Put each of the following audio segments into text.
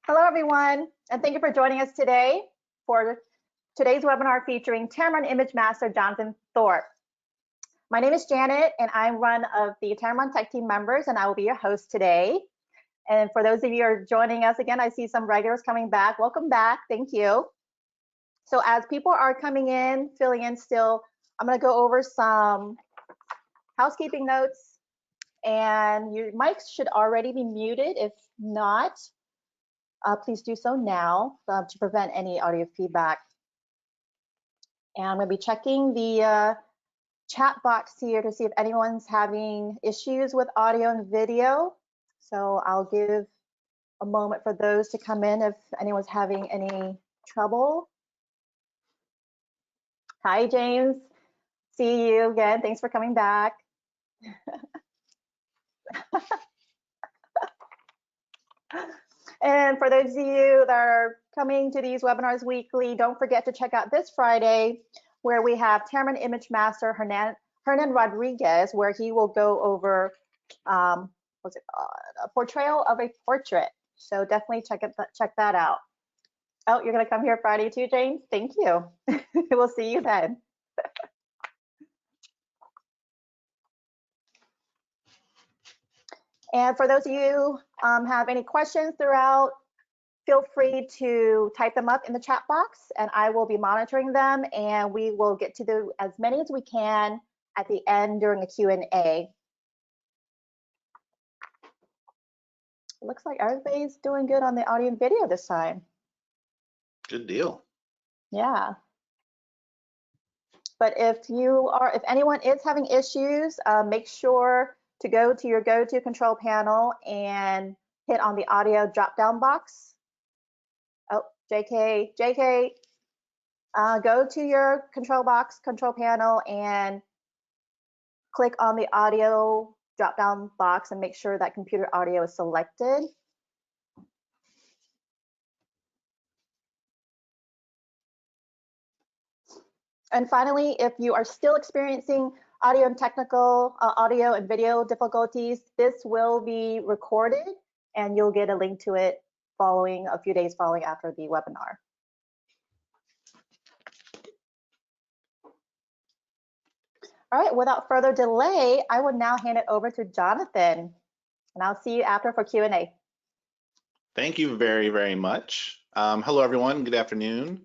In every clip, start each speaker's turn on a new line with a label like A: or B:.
A: Hello, everyone, and thank you for joining us today for today's webinar featuring Tamron Image Master Jonathan Thorpe. My name is Janet, and I'm one of the Tamron Tech Team members, and I will be your host today. And for those of you who are joining us again, I see some regulars coming back. Welcome back. Thank you. So as people are coming in, filling in still, I'm going to go over some housekeeping notes, and your mics should already be muted. If not, please do so now to prevent any audio feedback. And I'm going to be checking the chat box here to see if anyone's having issues with audio and video. So I'll give a moment for those to come in if anyone's having any trouble. Hi, James. See you again. Thanks for coming back. And for those of you that are coming to these webinars weekly, don't forget to check out this Friday where we have Tamron Image Master Hernan Rodriguez, where he will go over what's it called? A portrayal of a portrait. So definitely check that out. Oh, you're going to come here Friday too, James? Thank you. We'll see you then. And for those of you have any questions throughout, feel free to type them up in the chat box and I will be monitoring them, and we will get to as many as we can at the end during a Q&A. Looks like everybody's doing good on the audio and video this time.
B: Good deal.
A: Yeah. But if anyone is having issues, make sure to go to your go-to control panel and hit on the audio drop-down box. Oh, JK, go to your control panel and click on the audio drop-down box and make sure that computer audio is selected. And finally, if you are still experiencing audio and video difficulties, this will be recorded and you'll get a link to it a few days following after the webinar. All right, without further delay, I will now hand it over to Jonathan, and I'll see you after for Q&A.
B: Thank you very, very much. Hello, everyone. Good afternoon.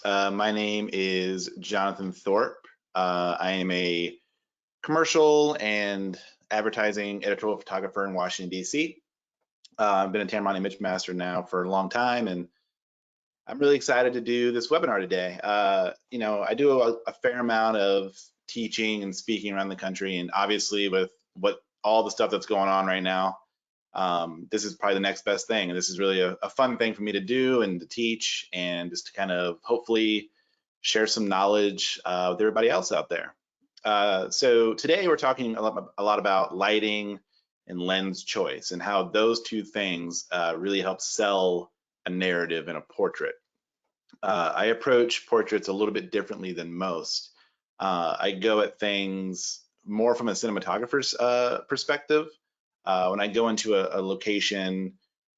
B: My name is Jonathan Thorpe. I am a commercial and advertising editorial photographer in Washington, D.C. I've been a Tamron Image Master now for a long time, and I'm really excited to do this webinar today. You know, I do a fair amount of teaching and speaking around the country, and obviously with all the stuff that's going on right now, this is probably the next best thing. And this is really a fun thing for me to do and to teach, and just to kind of hopefully share some knowledge with everybody else out there. So today we're talking a lot about lighting and lens choice and how those two things really help sell a narrative in a portrait. I approach portraits a little bit differently than most. I go at things more from a cinematographer's perspective. When I go into a location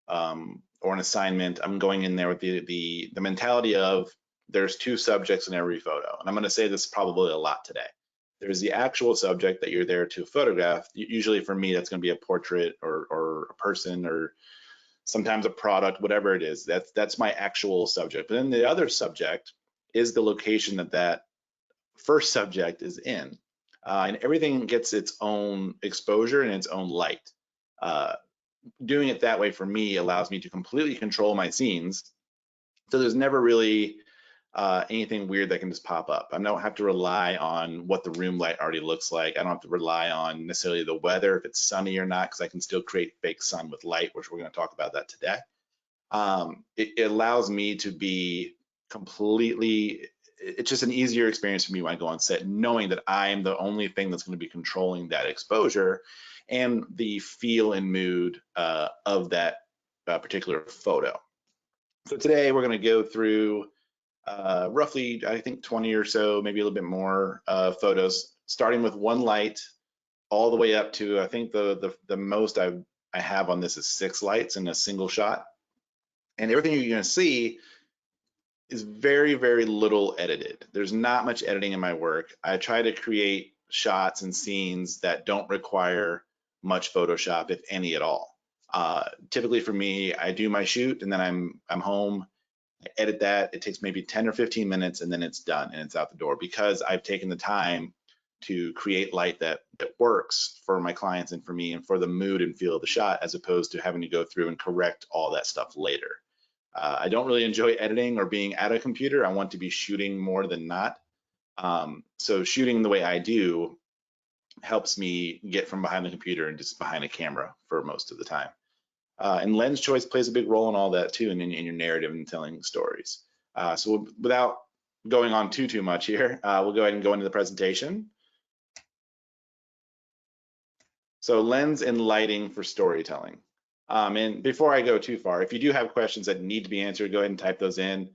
B: or an assignment, I'm going in there with the mentality of there's two subjects in every photo. And I'm going to say this probably a lot today. There's the actual subject that you're there to photograph. Usually for me, that's going to be a portrait or a person or sometimes a product, whatever it is. That's my actual subject. But then the other subject is the location that first subject is in. And everything gets its own exposure and its own light. Doing it that way for me allows me to completely control my scenes. So there's never really anything weird that can just pop up. I don't have to rely on what the room light already looks like. I don't have to rely on necessarily the weather, if it's sunny or not, because I can still create fake sun with light, which we're going to talk about that today. It allows me to be completely, it's just an easier experience for me when I go on set, knowing that I am the only thing that's going to be controlling that exposure and the feel and mood of that particular photo. So today we're going to go through roughly, I think 20 or so, maybe a little bit more photos, starting with one light all the way up to, I think the most I have on this is 6 lights in a single shot. And everything you're going to see is very, very little edited. There's not much editing in my work. I try to create shots and scenes that don't require much Photoshop, if any at all. Typically for me, I do my shoot and then I'm home, I edit that. It takes maybe 10 or 15 minutes and then it's done and it's out the door because I've taken the time to create light that works for my clients and for me and for the mood and feel of the shot, as opposed to having to go through and correct all that stuff later. I don't really enjoy editing or being at a computer. I want to be shooting more than not. So shooting the way I do helps me get from behind the computer and just behind a camera for most of the time. And lens choice plays a big role in all that too, and in your narrative and telling stories. So without going on too much here, we'll go ahead and go into the presentation. So lens and lighting for storytelling. And before I go too far, if you do have questions that need to be answered, go ahead and type those in.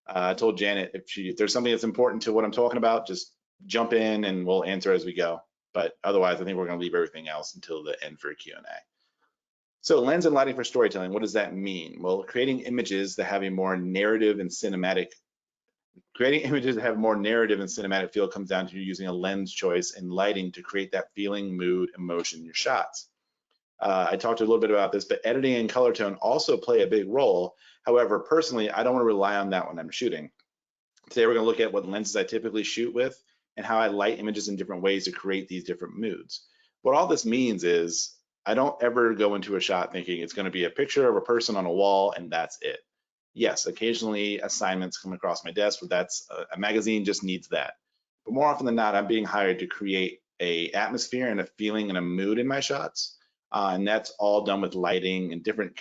B: I told Janet if there's something that's important to what I'm talking about, just jump in and we'll answer as we go. But otherwise, I think we're going to leave everything else until the end for a Q&A. So lens and lighting for storytelling, what does that mean? Well, creating images that have a more narrative and cinematic, feel comes down to using a lens choice and lighting to create that feeling, mood, emotion in your shots. I talked a little bit about this, but editing and color tone also play a big role. However, personally, I don't want to rely on that when I'm shooting. Today, we're going to look at what lenses I typically shoot with and how I light images in different ways to create these different moods. What all this means is I don't ever go into a shot thinking it's going to be a picture of a person on a wall and that's it. Yes, occasionally assignments come across my desk where that's a magazine just needs that. But more often than not, I'm being hired to create a atmosphere and a feeling and a mood in my shots. And that's all done with lighting and different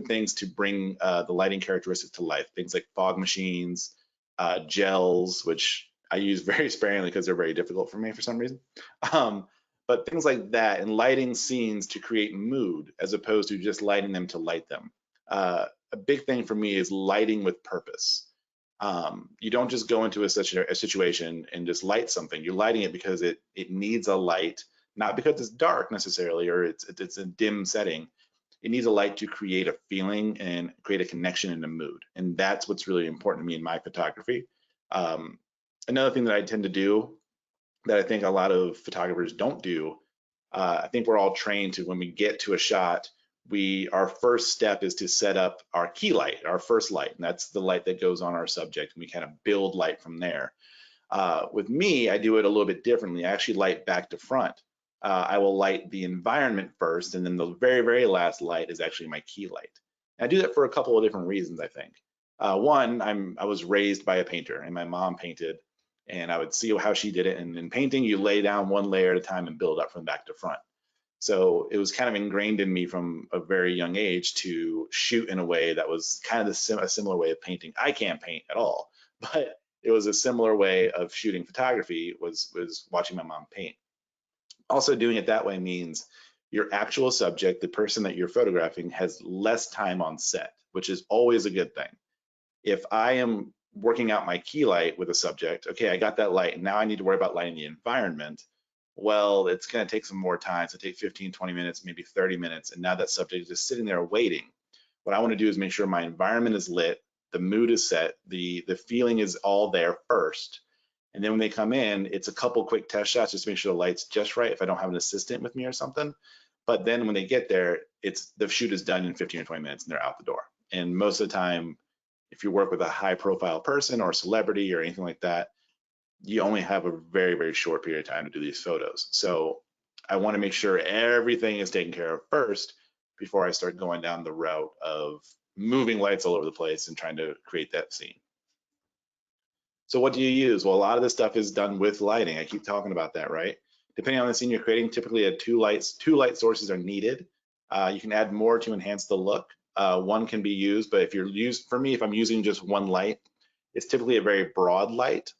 B: things to bring the lighting characteristics to life. Things like fog machines, gels, which I use very sparingly because they're very difficult for me for some reason. But things like that, and lighting scenes to create mood as opposed to just lighting them to light them. A big thing for me is lighting with purpose. You don't just go into a situation and just light something. You're lighting it because it needs a light, not because it's dark necessarily or it's a dim setting. It needs a light to create a feeling and create a connection and a mood. And that's what's really important to me in my photography. Another thing that I tend to do that I think a lot of photographers don't do, I think we're all trained to, when we get to a shot, our first step is to set up our key light, our first light, and that's the light that goes on our subject, and we kind of build light from there. With me, I do it a little bit differently. I actually light back to front. I will light the environment first, and then the very, very last light is actually my key light. And I do that for a couple of different reasons, I think. One, I was raised by a painter, and my mom painted, and I would see how she did it. And in painting, you lay down one layer at a time and build up from back to front. So it was kind of ingrained in me from a very young age to shoot in a way that was kind of a similar way of painting. I can't paint at all, but it was a similar way of shooting photography was watching my mom paint. Also doing it that way means your actual subject, the person that you're photographing, has less time on set, which is always a good thing. If I am working out my key light with a subject, okay, I got that light, and now I need to worry about lighting the environment. Well, it's going to take some more time. So take 15, 20 minutes, maybe 30 minutes, and now that subject is just sitting there waiting. What I want to do is make sure my environment is lit, the mood is set, the feeling is all there first. And then when they come in, it's a couple quick test shots just to make sure the light's just right if I don't have an assistant with me or something. But then when they get there, the shoot is done in 15 or 20 minutes and they're out the door. And most of the time, if you work with a high profile person or celebrity or anything like that, you only have a very, very short period of time to do these photos. So I want to make sure everything is taken care of first before I start going down the route of moving lights all over the place and trying to create that scene. So what do you use? Well, a lot of this stuff is done with lighting. I keep talking about that, right? Depending on the scene you're creating, typically two light sources are needed. You can add more to enhance the look. One can be used, but for me, if I'm using just one light, it's typically a very broad light.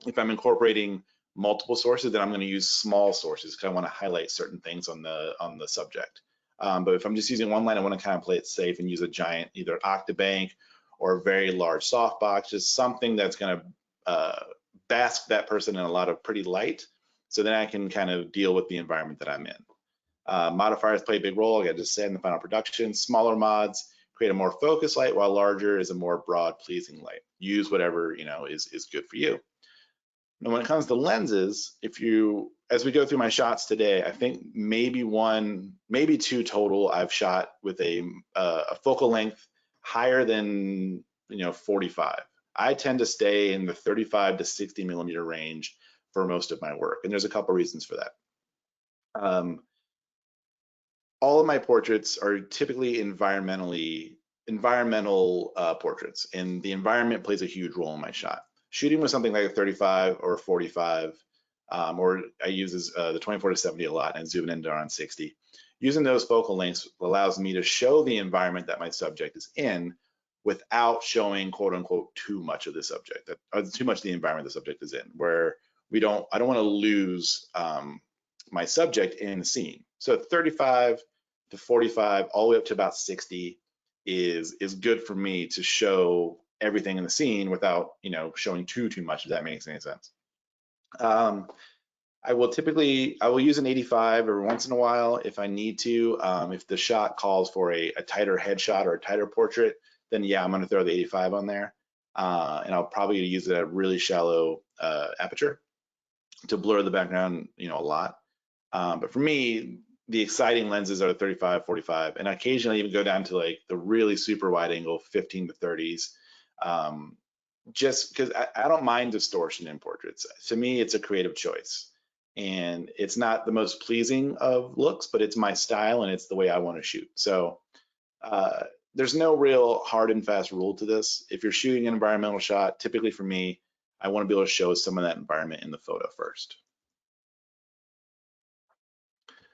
B: If I'm incorporating multiple sources, then I'm going to use small sources because I want to highlight certain things on the subject. But if I'm just using one light, I want to kind of play it safe and use a giant, either octabank or a very large softbox, just something that's going to bask that person in a lot of pretty light, so then I can kind of deal with the environment that I'm in. Modifiers play a big role, like I just said, in the final production. Smaller mods create a more focused light, while larger is a more broad, pleasing light. Use whatever, is good for you. Now, when it comes to lenses, as we go through my shots today, I think maybe one, maybe two total I've shot with a focal length higher than 45. I tend to stay in the 35 to 60 millimeter range for most of my work, and there's a couple reasons for that. All of my portraits are typically environmental portraits, and the environment plays a huge role in my shot. Shooting with something like a 35 or a 45, or I use the 24 to 70 a lot and zoom in to around 60. Using those focal lengths allows me to show the environment that my subject is in without showing quote unquote too much of the subject, too much of the environment the subject is in, where I don't want to lose my subject in the scene. So 35 to 45 all the way up to about 60 is good for me to show everything in the scene without showing too much, if that makes any sense. I will use an 85 every once in a while if I need to. If the shot calls for a tighter headshot or a tighter portrait, then yeah, I'm going to throw the 85 on there, and I'll probably use it at a really shallow aperture to blur the background a lot. But for me, the exciting lenses are the 35, 45, and occasionally even go down to like the really super wide angle 15 to 30s. Just because I don't mind distortion in portraits. To me, it's a creative choice, and it's not the most pleasing of looks, but it's my style and it's the way I want to shoot. So there's no real hard and fast rule to this. If you're shooting an environmental shot, typically for me, I want to be able to show some of that environment in the photo first.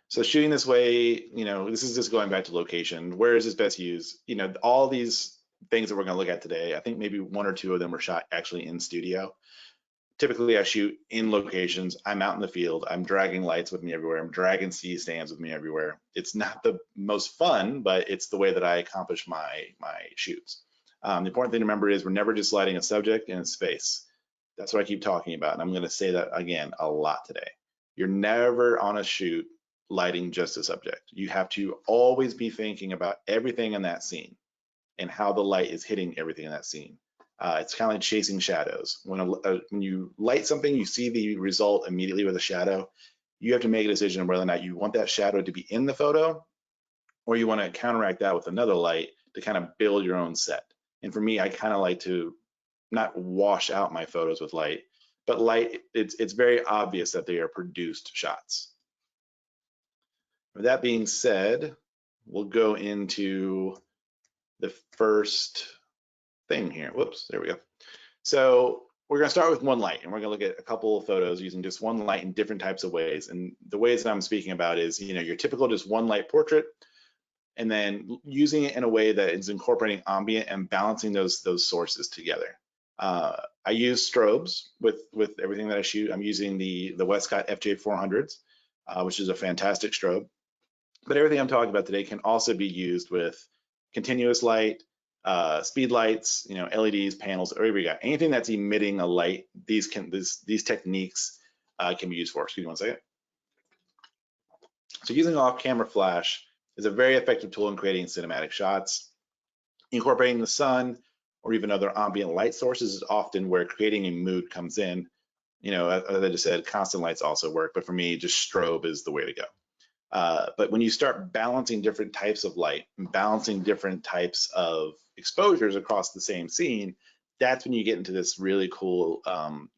B: So shooting this way, this is just going back to location. Where is this best used? All these things that we're going to look at today, I think maybe one or two of them were shot actually in studio. Typically, I shoot in locations. I'm out in the field. I'm dragging lights with me everywhere. I'm dragging C stands with me everywhere. It's not the most fun, but it's the way that I accomplish my shoots. The important thing to remember is we're never just lighting a subject in its face. That's what I keep talking about, and I'm going to say that again a lot today. You're never on a shoot lighting just a subject. You have to always be thinking about everything in that scene and how the light is hitting everything in that scene. It's kind of like chasing shadows. When you light something, you see the result immediately with a shadow. You have to make a decision whether or not you want that shadow to be in the photo, or you want to counteract that with another light to kind of build your own set. And for me, I kind of like to not wash out my photos with light, but light, it's very obvious that they are produced shots. With that being said, we'll go into the first thing here. Whoops, there we go. So we're going to start with one light, and we're going to look at a couple of photos using just one light in different types of ways. And the ways that I'm speaking about is, your typical just one light portrait, and then using it in a way that is incorporating ambient and balancing those sources together. I use strobes with everything that I shoot. I'm using the Westcott FJ400s, which is a fantastic strobe. But everything I'm talking about today can also be used with continuous light, speed lights, LEDs, panels, whatever you got. Anything that's emitting a light, these techniques can be used for. Excuse me one second. So using off-camera flash is a very effective tool in creating cinematic shots. Incorporating the sun or even other ambient light sources is often where creating a mood comes in. As I just said, constant lights also work, but for me, just strobe is the way to go. But when you start balancing different types of light and balancing different types of exposures across the same scene, that's when you get into this really cool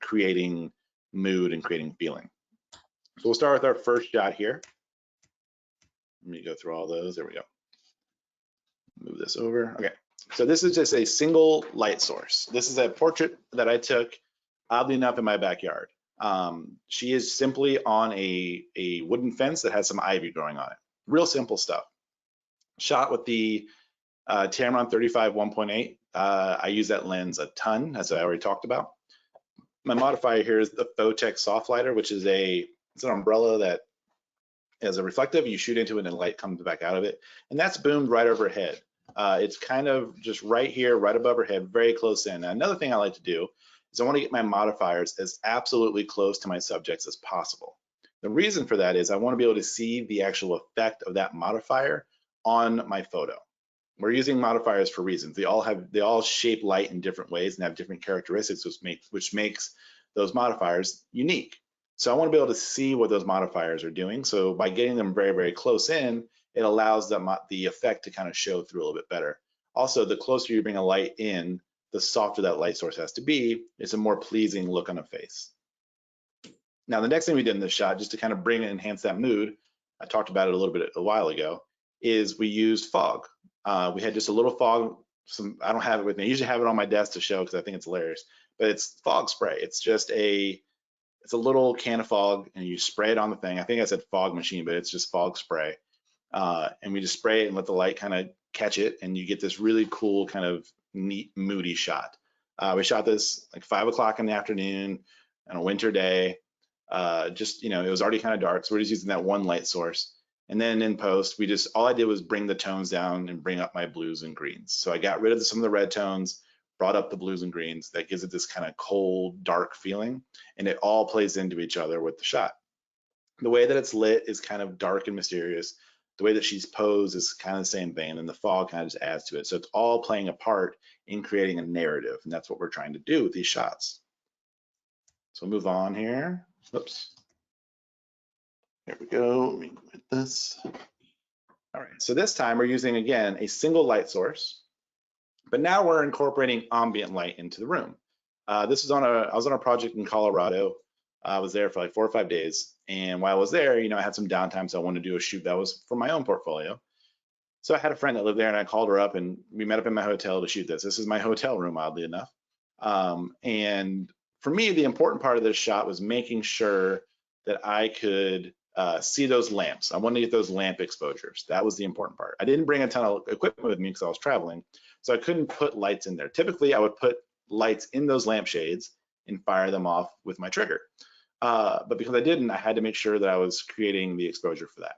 B: creating mood and creating feeling. So we'll start with our first shot here. Let me go through all those. There we go. Move this over. Okay. So this is just a single light source. This is a portrait that I took, oddly enough, in my backyard. She is simply on a wooden fence that has some ivy growing on it. Real simple stuff. Shot with the Tamron 35 1.8. I use that lens a ton, as I already talked about. My modifier here is the Photech Soft Lighter, which is it's an umbrella that is a reflective. You shoot into it and light comes back out of it. And that's boomed right overhead. It's kind of just right here, right above her head, very close in. Now, another thing I like to do is I want to get my modifiers as absolutely close to my subjects as possible. The reason for that is I want to be able to see the actual effect of that modifier on my photo. We're using modifiers for reasons. They all shape light in different ways and have different characteristics, which makes those modifiers unique. So I want to be able to see what those modifiers are doing. So by getting them very, very close in, it allows the effect to kind of show through a little bit better. Also, the closer you bring a light in, the softer that light source has to be. It's a more pleasing look on a face. Now, the next thing we did in this shot, just to kind of bring and enhance that mood, I talked about it a little bit a while ago, is we used fog. We had just a little fog. I don't have it with me. I usually have it on my desk to show because I think it's hilarious. But it's fog spray. It's a little can of fog, and you spray it on the thing. I think I said fog machine, but it's just fog spray. And we just spray it and let the light kind of catch it, and you get this really cool kind of neat, moody shot. We shot this like 5 o'clock in the afternoon on a winter day. It was already kind of dark, so we're just using that one light source. And then in post, all I did was bring the tones down and bring up my blues and greens. So I got rid of some of the red tones, brought up the blues and greens. That gives it this kind of cold, dark feeling, and it all plays into each other with the shot. The way that it's lit is kind of dark and mysterious. The way that she's posed is kind of the same thing, and the fog kind of just adds to it. So it's all playing a part in creating a narrative, and that's what we're trying to do with these shots. So move on here. Oops. There we go. Let me quit this. All right. So this time we're using, again, a single light source, but now we're incorporating ambient light into the room. I was on a project in Colorado. I was there for like 4 or 5 days. And while I was there, I had some downtime, so I wanted to do a shoot that was for my own portfolio. So I had a friend that lived there, and I called her up, and we met up in my hotel to shoot this. This is my hotel room, oddly enough. And for me, the important part of this shot was making sure that I could see those lamps. I wanted to get those lamp exposures. That was the important part. I didn't bring a ton of equipment with me because I was traveling, so I couldn't put lights in there. Typically, I would put lights in those lampshades and fire them off with my trigger. But because I didn't, I had to make sure that I was creating the exposure for that.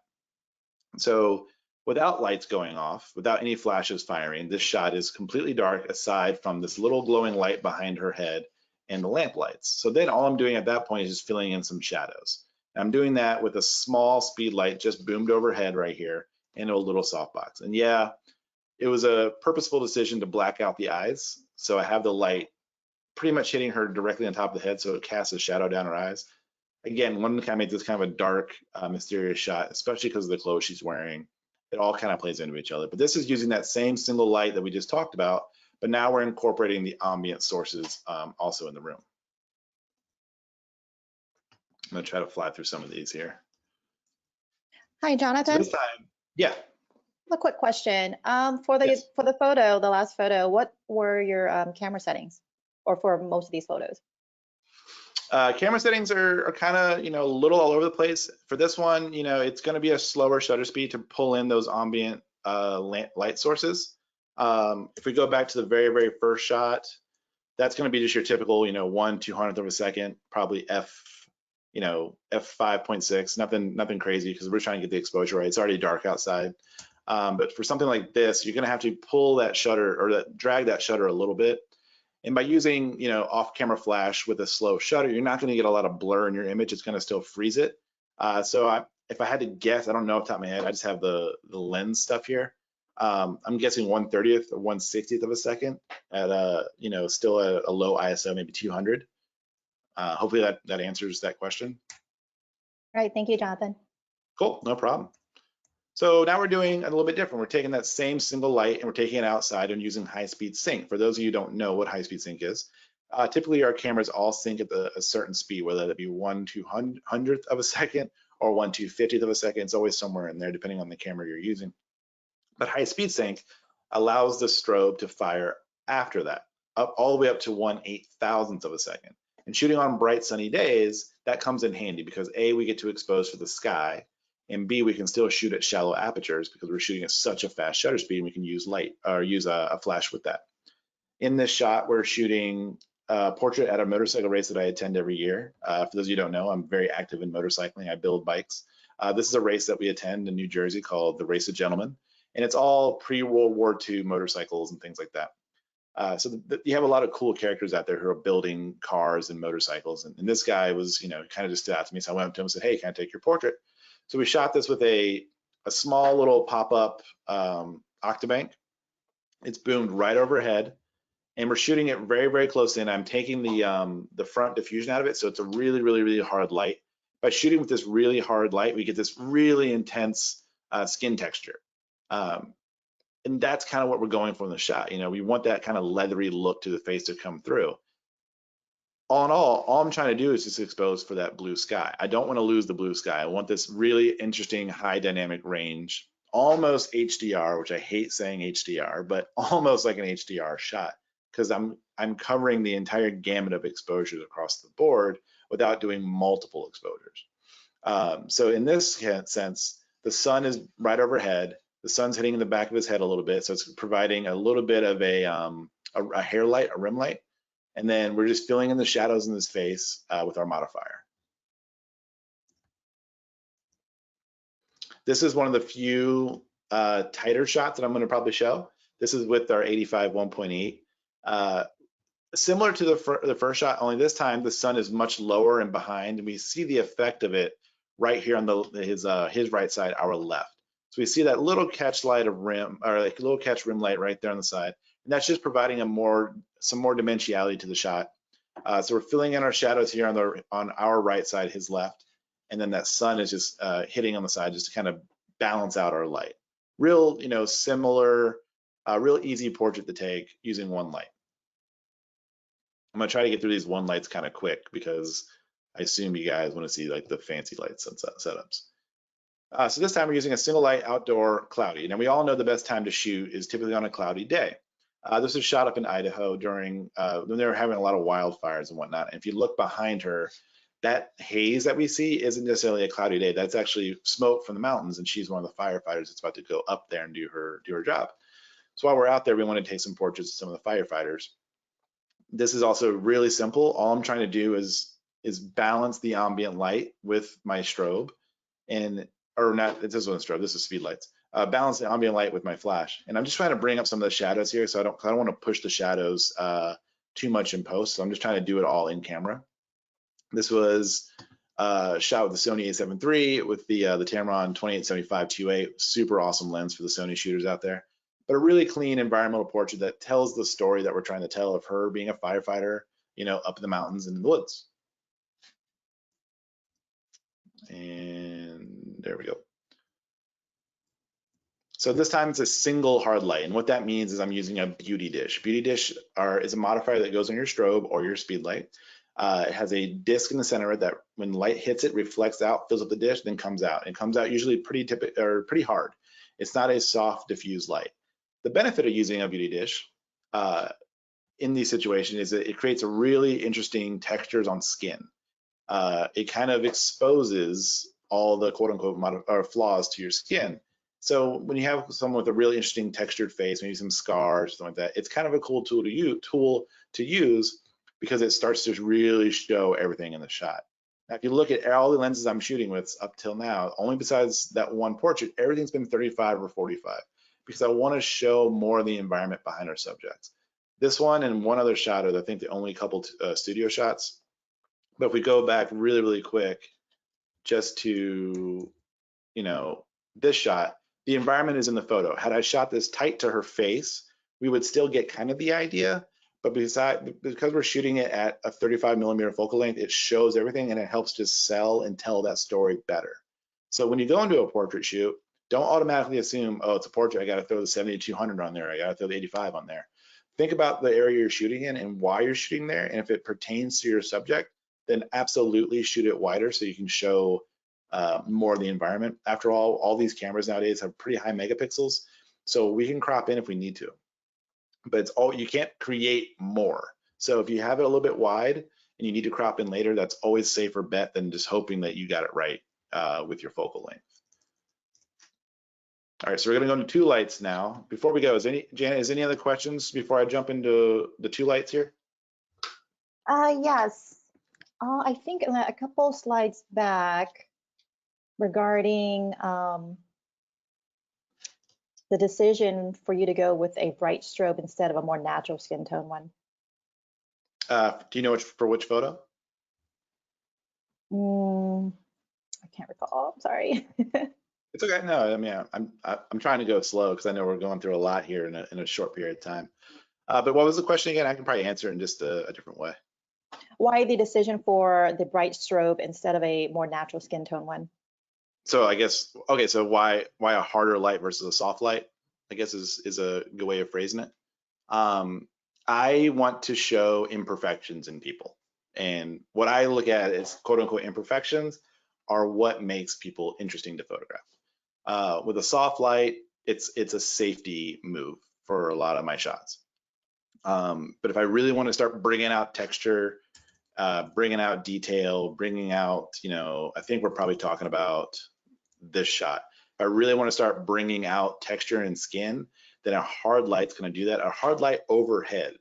B: So without lights going off, without any flashes firing, this shot is completely dark aside from this little glowing light behind her head and the lamp lights. So then all I'm doing at that point is just filling in some shadows. I'm doing that with a small speed light just boomed overhead right here and a little softbox. And yeah, it was a purposeful decision to black out the eyes. So I have the light pretty much hitting her directly on top of the head, so it casts a shadow down her eyes. Again, wanted to kind of make this kind of a dark, mysterious shot, especially because of the clothes she's wearing. It all kind of plays into each other. But this is using that same single light that we just talked about, but now we're incorporating the ambient sources also in the room. I'm gonna try to fly through some of these here.
A: Hi, Jonathan.
B: So this time, yeah.
A: A quick question. For the photo, the last photo, what were your camera settings, or for most of these photos?
B: Camera settings are kind of, a little all over the place. For this one, it's going to be a slower shutter speed to pull in those ambient light sources. If we go back to the very, very first shot, that's going to be just your typical, 1/200th of a second, probably f5.6, nothing crazy because we're trying to get the exposure right. It's already dark outside. But for something like this, you're going to have to pull that shutter or drag that shutter a little bit. And by using, off-camera flash with a slow shutter, you're not going to get a lot of blur in your image. It's going to still freeze it. If I had to guess, I don't know off the top of my head. I just have the lens stuff here. I'm guessing 1/30th or 1/60th of a second at still a low ISO, maybe 200. Hopefully that answers that question.
A: All right, thank you, Jonathan.
B: Cool, no problem. So now we're doing a little bit different. We're taking that same single light and we're taking it outside and using high-speed sync. For those of you who don't know what high-speed sync is, typically our cameras all sync at a certain speed, whether that be 1/200th of a second or 1/250th of a second. It's always somewhere in there, depending on the camera you're using. But high-speed sync allows the strobe to fire after that, all the way up to 1/8000th of a second. And shooting on bright sunny days, that comes in handy because A, we get to expose for the sky, and B, we can still shoot at shallow apertures because we're shooting at such a fast shutter speed, and we can use light or use a flash with that. In this shot, we're shooting a portrait at a motorcycle race that I attend every year. For those of you who don't know, I'm very active in motorcycling. I build bikes. This is a race that we attend in New Jersey called the Race of Gentlemen, and it's all pre-World War II motorcycles and things like that. So you have a lot of cool characters out there who are building cars and motorcycles, and this guy was, kind of just stood out to me. So I went up to him and said, "Hey, can I take your portrait?" So we shot this with a small little pop-up Octabank, It's boomed right overhead, and we're shooting it very, very close in. I'm taking the front diffusion out of it, so it's a really, really, really hard light. By shooting with this really hard light, we get this really intense skin texture. And that's kind of what we're going for in the shot. You know, we want that kind of leathery look to the face to come through. All in all I'm trying to do is just expose for that blue sky. I don't want to lose the blue sky. I want this really interesting high dynamic range, almost HDR, which I hate saying HDR, but almost like an HDR shot, because I'm covering the entire gamut of exposures across the board without doing multiple exposures. So in this sense, the sun is right overhead. The sun's hitting in the back of his head a little bit, so it's providing a little bit of a hair light, a rim light. And then we're just filling in the shadows in his face with our modifier. This is one of the few tighter shots that I'm going to probably show. This is with our 85 1.8. Similar to the first shot, only this time the sun is much lower and behind, and we see the effect of it right here on his right side, our left. So we see that little catch light of rim, or like a little catch rim light right there on the side, and that's just providing some more dimensionality to the shot. So we're filling in our shadows here on our right side, his left, and then that sun is just hitting on the side just to kind of balance out our light. Real, you know, similar, real easy portrait to take using one light. I'm gonna try to get through these one lights kind of quick because I assume you guys want to see like the fancy lights and setups. So this time we're using a single light outdoor cloudy. Now we all know the best time to shoot is typically on a cloudy day. This was shot up in Idaho during when they were having a lot of wildfires and whatnot. And if you look behind her, that haze that we see isn't necessarily a cloudy day. That's actually smoke from the mountains, and she's one of the firefighters that's about to go up there and do her job. So while we're out there, we want to take some portraits of some of the firefighters. This is also really simple. All I'm trying to do is balance the ambient light with my strobe, or not, this isn't strobe, this is speed lights. Balance the ambient light with my flash. And I'm just trying to bring up some of the shadows here, so I don't want to push the shadows too much in post. So I'm just trying to do it all in camera. This was shot with the Sony a7 III with the Tamron 2875 2.8, super awesome lens for the Sony shooters out there. But a really clean environmental portrait that tells the story that we're trying to tell of her being a firefighter, you know, up in the mountains and in the woods. And there we go. So this time it's a single hard light, and what that means is I'm using a beauty dish. Beauty dish is a modifier that goes on your strobe or your speed light. It has a disc in the center that when light hits it, reflects out, fills up the dish, then comes out. It comes out usually pretty hard. It's not a soft diffused light. The benefit of using a beauty dish in these situations is that it creates a really interesting textures on skin. It kind of exposes all the quote unquote flaws to your skin. So when you have someone with a really interesting textured face, maybe some scars, something like that, it's kind of a cool tool to use because it starts to really show everything in the shot. Now, if you look at all the lenses I'm shooting with up till now, only besides that one portrait, everything's been 35 or 45 because I want to show more of the environment behind our subjects. This one and one other shot are, I think, the only couple studio shots. But if we go back really, really quick, just to, you know, this shot, the environment is in the photo. Had I shot this tight to her face, we would still get kind of the idea. But because we're shooting it at a 35mm focal length, it shows everything and it helps to sell and tell that story better. So when you go into a portrait shoot, don't automatically assume, oh, it's a portrait, I got to throw the 70-200 on there, I got to throw the 85 on there. Think about the area you're shooting in and why you're shooting there, and if it pertains to your subject, then absolutely shoot it wider so you can show more of the environment. After all these cameras nowadays have pretty high megapixels, so we can crop in if we need to. But it's you can't create more. So if you have it a little bit wide and you need to crop in later, that's always a safer bet than just hoping that you got it right with your focal length. All right, so we're gonna go into two lights now. Before we go, Janet, is any other questions before I jump into the two lights here?
A: Yes. I think a couple slides back regarding the decision for you to go with a bright strobe instead of a more natural skin tone one.
B: Do you know for which photo?
A: I can't recall, I'm sorry.
B: It's okay. No, I mean, I'm trying to go slow because I know we're going through a lot here in a short period of time. But what was the question again? I can probably answer it in just a different way.
A: Why the decision for the bright strobe instead of a more natural skin tone one?
B: So I guess, okay, so why a harder light versus a soft light, I guess is a good way of phrasing it. Um, I want to show imperfections in people. And what I look at as quote unquote imperfections are what makes people interesting to photograph. With a soft light, it's a safety move for a lot of my shots. But if I really want to start bringing out texture, bringing out detail, bringing out, I think we're probably talking about this shot. If I really want to start bringing out texture and skin, then a hard light's going to do that. A hard light overhead,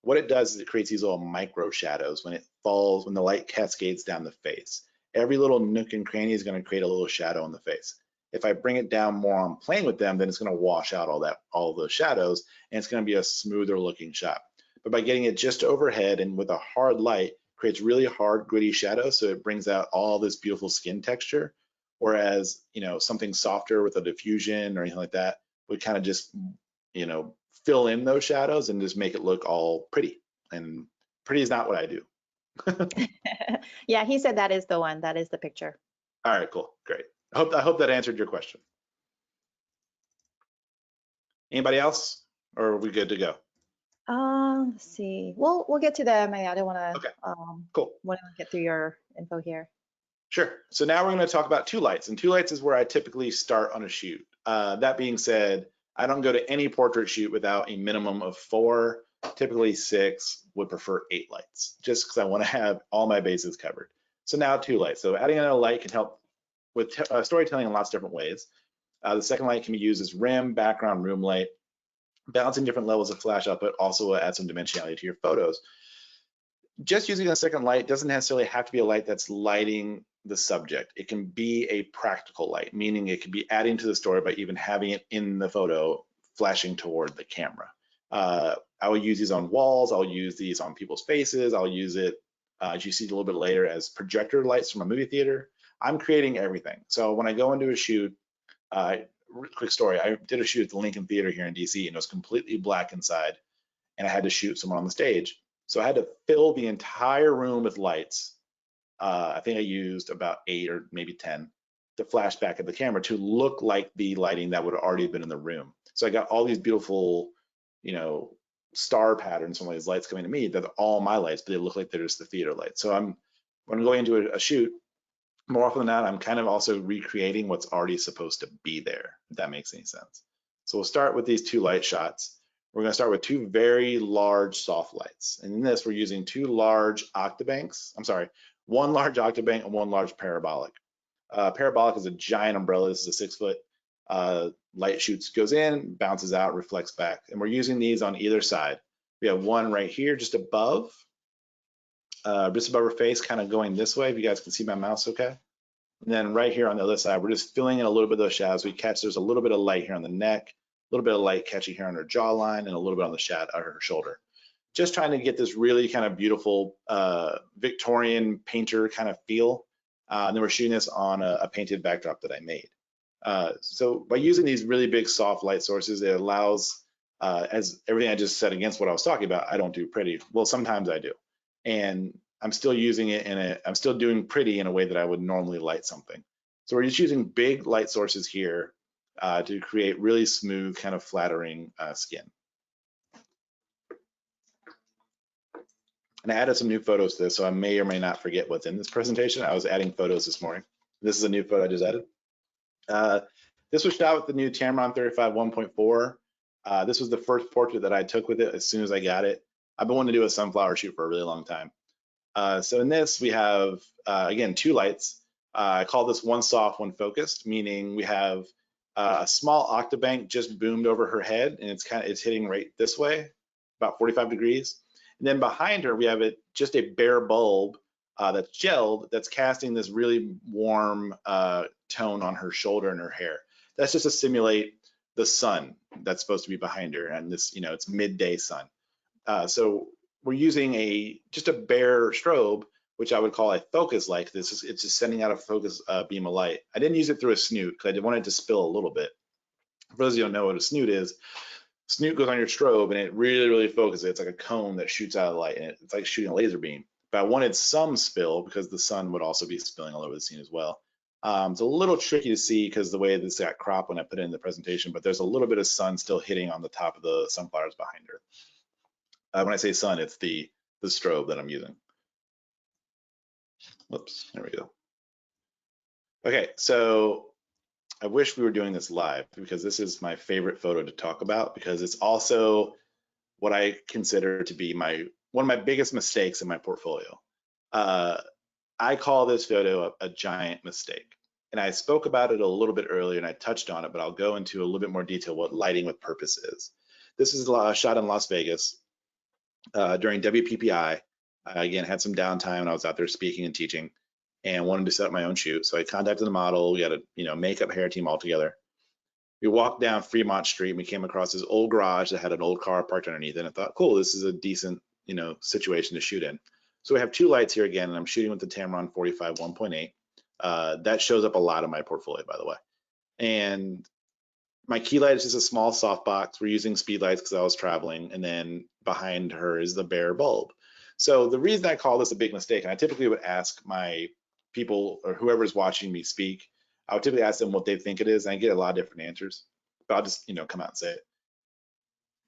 B: what it does is it creates these little micro shadows when it falls, when the light cascades down the face. Every little nook and cranny is going to create a little shadow in the face. If I bring it down more on playing with them, then it's going to wash out all those shadows, and it's going to be a smoother looking shot. But by getting it just overhead and with a hard light, creates really hard, gritty shadows, so it brings out all this beautiful skin texture. Whereas, something softer with a diffusion or anything like that would kind of just, fill in those shadows and just make it look all pretty. And pretty is not what I do.
A: Yeah, he said that is the one. That is the picture.
B: All right, cool, great. I hope that answered your question. Anybody else, or are we good to go?
A: Let's see. We'll get to them. I don't want to.
B: Okay, cool.
A: Want to get through your info here.
B: Sure. So now we're going to talk about two lights, and two lights is where I typically start on a shoot. That being said, I don't go to any portrait shoot without a minimum of 4, typically 6, would prefer 8 lights, just because I want to have all my bases covered. So now 2 lights. So adding another light can help with storytelling in lots of different ways. The second light can be used as rim, background, room light, balancing different levels of flash output, also add some dimensionality to your photos. Just using a second light doesn't necessarily have to be a light that's lighting the subject. It can be a practical light, meaning it can be adding to the story by even having it in the photo flashing toward the camera. I will use these on walls. I'll use these on people's faces. I'll use it, as you see a little bit later, as projector lights from a movie theater. I'm creating everything. So when I go into a shoot, quick story, I did a shoot at the Lincoln Theater here in DC, and it was completely black inside, and I had to shoot someone on the stage. So I had to fill the entire room with lights. I think I used about 8 or maybe 10 to flash back at the camera to look like the lighting that would have already been in the room. So I got all these beautiful, star patterns from all these lights coming to me that are all my lights, but they look like they're just the theater lights. So when I'm going into a shoot, more often than not, I'm kind of also recreating what's already supposed to be there, if that makes any sense. So we'll start with these 2 light shots. We're going to start with 2 very large soft lights. And in this, we're using 2 large octabanks. I'm sorry, 1 large octabank and 1 large parabolic. Parabolic is a giant umbrella. This is a 6-foot. Light shoots, goes in, bounces out, reflects back. And we're using these on either side. We have one right here just above her face, kind of going this way. If you guys can see my mouse okay. And then right here on the other side, we're just filling in a little bit of those shadows. We catch, there's a little bit of light here on the neck, a little bit of light catching here on her jawline, and a little bit on the shadow of her shoulder. Just trying to get this really kind of beautiful Victorian painter kind of feel. And then we're shooting this on a painted backdrop that I made. So by using these really big soft light sources, it allows, as everything I just said against what I was talking about, I don't do pretty. Well, sometimes I do. And I'm still using it I'm still doing pretty in a way that I would normally light something. So we're just using big light sources here to create really smooth, kind of flattering skin. And I added some new photos to this, so I may or may not forget what's in this presentation. I was adding photos this morning. This is a new photo I just added. This was shot with the new Tamron 35 1.4. This was the first portrait that I took with it as soon as I got it. I've been wanting to do a sunflower shoot for a really long time. So in this, we have, again, 2 lights. I call this one soft, one focused, meaning we have a small octabank just boomed over her head, and it's hitting right this way, about 45 degrees. And then behind her, we have just a bare bulb that's gelled, that's casting this really warm tone on her shoulder and her hair. That's just to simulate the sun that's supposed to be behind her, and this, it's midday sun. So we're using just a bare strobe which I would call a focus light. It's just sending out a focus beam of light. I didn't use it through a snoot because I did want it to spill a little bit. For those of you who don't know what a snoot is, snoot goes on your strobe and it really, really focuses. It's like a cone that shoots out of light, and it's like shooting a laser beam. But I wanted some spill because the sun would also be spilling all over the scene as well. It's a little tricky to see because the way this got cropped when I put it in the presentation, but there's a little bit of sun still hitting on the top of the sunflowers behind her. When I say sun, it's the strobe that I'm using. Whoops, there we go. Okay, so I wish we were doing this live because this is my favorite photo to talk about because it's also what I consider to be one of my biggest mistakes in my portfolio. I call this photo a giant mistake. And I spoke about it a little bit earlier and I touched on it, but I'll go into a little bit more detail what lighting with purpose is. This is a shot in Las Vegas during WPPI. I, again, had some downtime and I was out there speaking and teaching and wanted to set up my own shoot. So I contacted the model. We had a makeup hair team all together. We walked down Fremont Street and we came across this old garage that had an old car parked underneath it. And I thought, cool, this is a decent, situation to shoot in. So we have two lights here again, and I'm shooting with the Tamron 45 1.8. That shows up a lot in my portfolio, by the way. And my key light is just a small softbox. We're using speed lights because I was traveling, and then behind her is the bare bulb. So the reason I call this a big mistake, and I typically would ask my people or whoever's watching me speak, I would typically ask them what they think it is, and I get a lot of different answers, but I'll just come out and say it.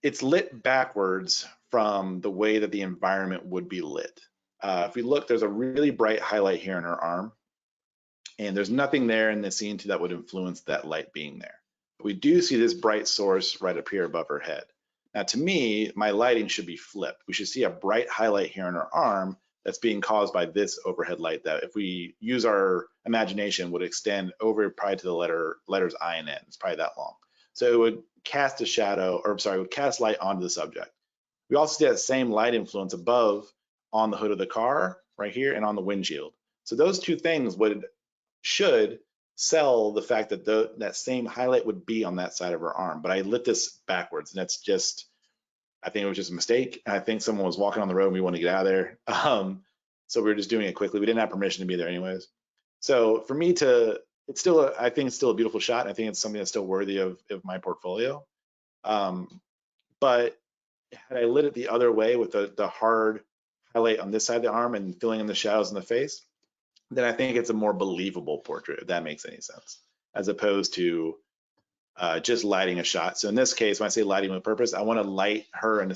B: It's lit backwards from the way that the environment would be lit. If we look, there's a really bright highlight here in her arm, and there's nothing there in the scene that would influence that light being there. But we do see this bright source right up here above her head. Now, to me, my lighting should be flipped. We should see a bright highlight here in her arm that's being caused by this overhead light that, if we use our imagination, would extend over probably to the letters I and N. It's probably that long. So it would cast a shadow, or sorry, would cast light onto the subject. We also see that same light influence above on the hood of the car right here and on the windshield. So those two things should sell the fact that that same highlight would be on that side of her arm. But I lit this backwards, and that's just, I think it was just a mistake. And I think someone was walking on the road and we wanted to get out of there. So we were just doing it quickly. We didn't have permission to be there anyways. So for me it's still, I think it's still a beautiful shot. I think it's something that's still worthy of my portfolio. But had I lit it the other way with the hard highlight on this side of the arm and filling in the shadows in the face, then I think it's a more believable portrait, if that makes any sense, as opposed to just lighting a shot. So in this case, when I say lighting with purpose, I want to light her in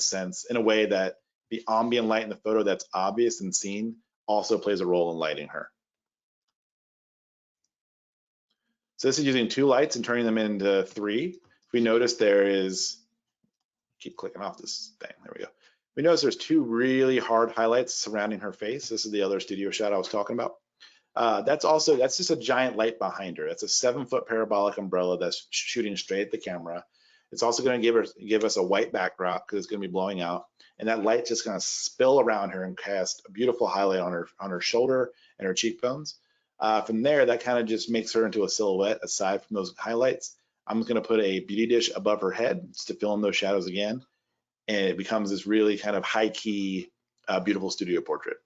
B: a way that the ambient light in the photo that's obvious and seen also plays a role in lighting her. So this is using two lights and turning them into three. If we notice keep clicking off this thing, there we go. We notice there's two really hard highlights surrounding her face. This is the other studio shot I was talking about. That's just a giant light behind her. That's a 7-foot parabolic umbrella that's shooting straight at the camera. It's also going to give us a white backdrop because it's going to be blowing out, and that light's just going to spill around her and cast a beautiful highlight on her shoulder and her cheekbones. From there, that kind of just makes her into a silhouette. Aside from those highlights, I'm just going to put a beauty dish above her head just to fill in those shadows again, and it becomes this really kind of high-key, beautiful studio portrait.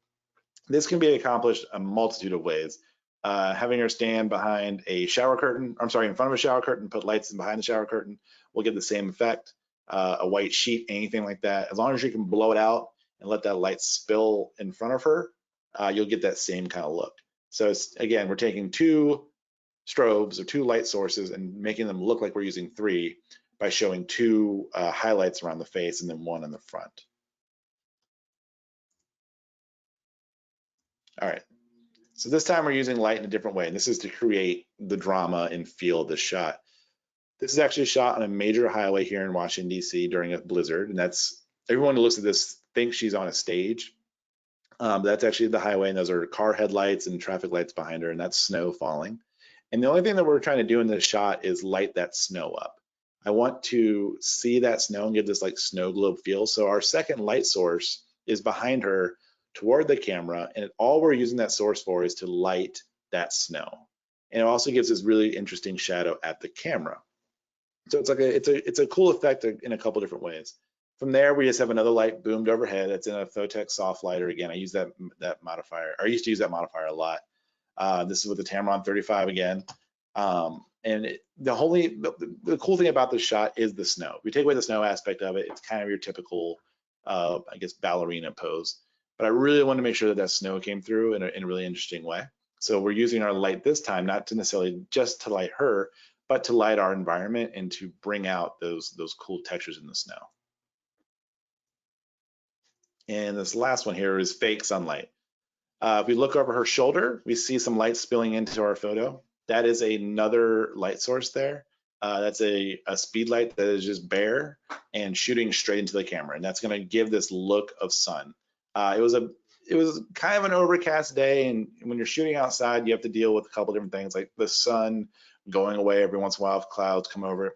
B: This can be accomplished a multitude of ways. Having her stand behind a shower curtain, in front of a shower curtain, put lights in behind the shower curtain, will get the same effect. A white sheet, anything like that. As long as you can blow it out and let that light spill in front of her, you'll get that same kind of look. So again, we're taking two strobes or two light sources and making them look like we're using three by showing two highlights around the face and then one in the front. All right, so this time we're using light in a different way, and this is to create the drama and feel of this shot. This is actually shot on a major highway here in Washington, D.C. during a blizzard, and everyone who looks at this thinks she's on a stage. That's actually the highway, and those are car headlights and traffic lights behind her, and that's snow falling. And the only thing that we're trying to do in this shot is light that snow up. I want to see that snow and give this like snow globe feel. So our second light source is behind her toward the camera, and all we're using that source for is to light that snow. And it also gives this really interesting shadow at the camera. So it's like it's a cool effect in a couple different ways. From there, we just have another light boomed overhead. That's in a Photech soft lighter. Again, I use that modifier. I used to use that modifier a lot. This is with the Tamron 35 again. And the cool thing about this shot is the snow. If we take away the snow aspect of it, it's kind of your typical, I guess, ballerina pose. But I really wanted to make sure that that snow came through in a really interesting way. So we're using our light this time, not to necessarily just to light her, but to light our environment and to bring out those cool textures in the snow. And this last one here is fake sunlight. If we look over her shoulder, we see some light spilling into our photo. That is another light source there. That's a speed light that is just bare and shooting straight into the camera, and that's going to give this look of sun. It was kind of an overcast day, and when you're shooting outside, you have to deal with a couple different things like the sun going away every once in a while if clouds come over.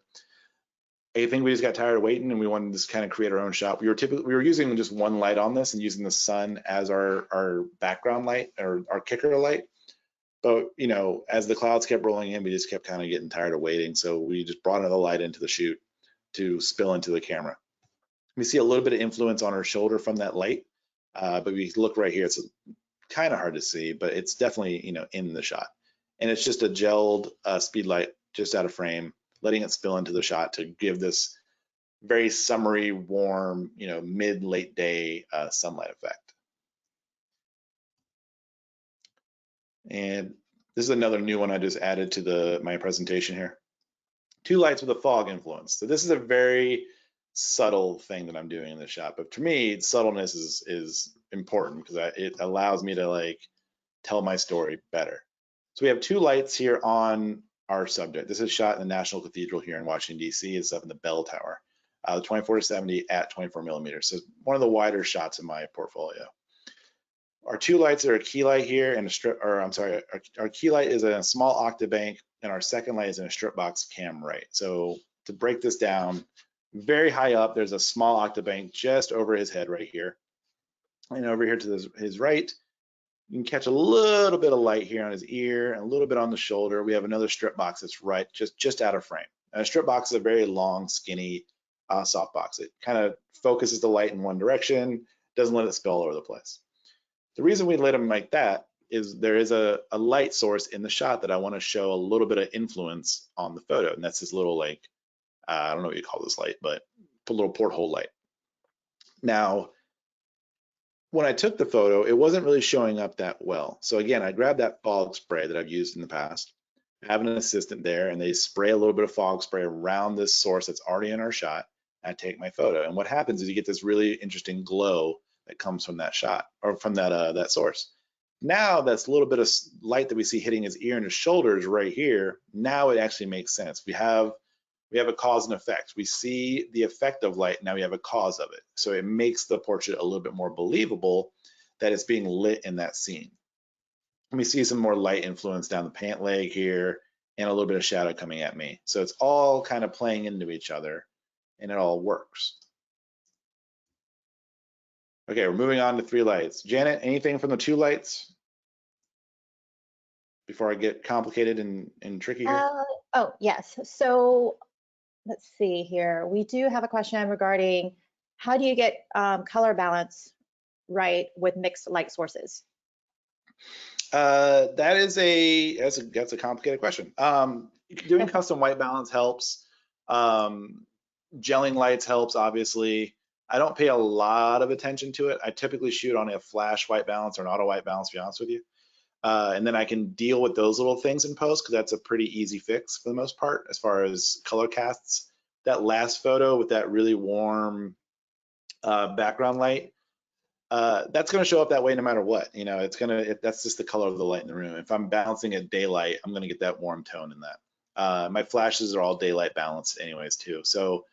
B: I think we just got tired of waiting and we wanted to just kind of create our own shot. We were using just one light on this and using the sun as our background light or our kicker light. But you know, as the clouds kept rolling in, we just kept kind of getting tired of waiting. So we just brought another light into the shoot to spill into the camera. We see a little bit of influence on her shoulder from that light, but we look right here. It's kind of hard to see, but it's definitely, you know, in the shot. And it's just a gelled speed light just out of frame, letting it spill into the shot to give this very summery, warm, you know, mid-late day sunlight effect. And this is another new one I just added to my presentation here. 2 lights with a fog influence. So this is a very subtle thing that I'm doing in this shot, but to me, subtleness is important because it allows me to like tell my story better. So we have 2 lights here on our subject. This is shot in the National Cathedral here in Washington, D.C. It's up in the bell tower, the 24-70 at 24 millimeters. So one of the wider shots in my portfolio. Our 2 lights are a key light here and a strip, or I'm sorry, our key light is a small octabank and our second light is in a strip box cam right. So to break this down, very high up, there's a small octabank just over his head right here. And over here to his right, you can catch a little bit of light here on his ear and a little bit on the shoulder. We have another strip box that's right just out of frame. And a strip box is a very long, skinny soft box. It kind of focuses the light in one direction, doesn't let it spill all over the place. The reason we lit them like that is there is a light source in the shot that I want to show a little bit of influence on the photo. And that's this little like, I don't know what you call this light, but a little porthole light. Now, when I took the photo, it wasn't really showing up that well. So again, I grabbed that fog spray that I've used in the past. I have an assistant there and they spray a little bit of fog spray around this source that's already in our shot. And I take my photo. And what happens is you get this really interesting glow that comes from that shot or from that source. Now that's a little bit of light that we see hitting his ear and his shoulders right here. Now it actually makes sense. We have a cause and effect. We see the effect of light, now we have a cause of it. So it makes the portrait a little bit more believable that it's being lit in that scene. And we see some more light influence down the pant leg here and a little bit of shadow coming at me. So it's all kind of playing into each other and it all works. Okay, we're moving on to 3 lights. Janet, anything from the 2 lights before I get complicated and tricky here?
A: Oh, yes. So let's see here. We do have a question regarding how do you get color balance right with mixed light sources?
B: That's a complicated question. Doing custom white balance helps. Gelling lights helps, obviously. I don't pay a lot of attention to it. I typically shoot on a flash white balance or an auto white balance, to be honest with you. And then I can deal with those little things in post because that's a pretty easy fix for the most part as far as color casts. That last photo with that really warm background light, that's going to show up that way no matter what. You know, that's just the color of the light in the room. If I'm balancing at daylight, I'm going to get that warm tone in that. My flashes are all daylight balanced anyways too. So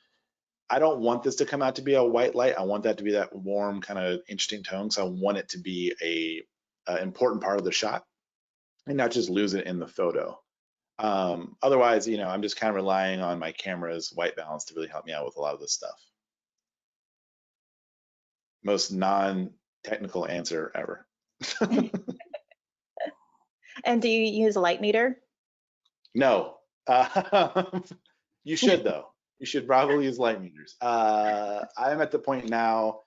B: I don't want this to come out to be a white light. I want that to be that warm kind of interesting tone. So I want it to be a important part of the shot and not just lose it in the photo. Otherwise, you know, I'm just kind of relying on my camera's white balance to really help me out with a lot of this stuff. Most non-technical answer ever.
A: And do you use a light meter?
B: No. You should though. You should probably use light meters. I'm at the point now,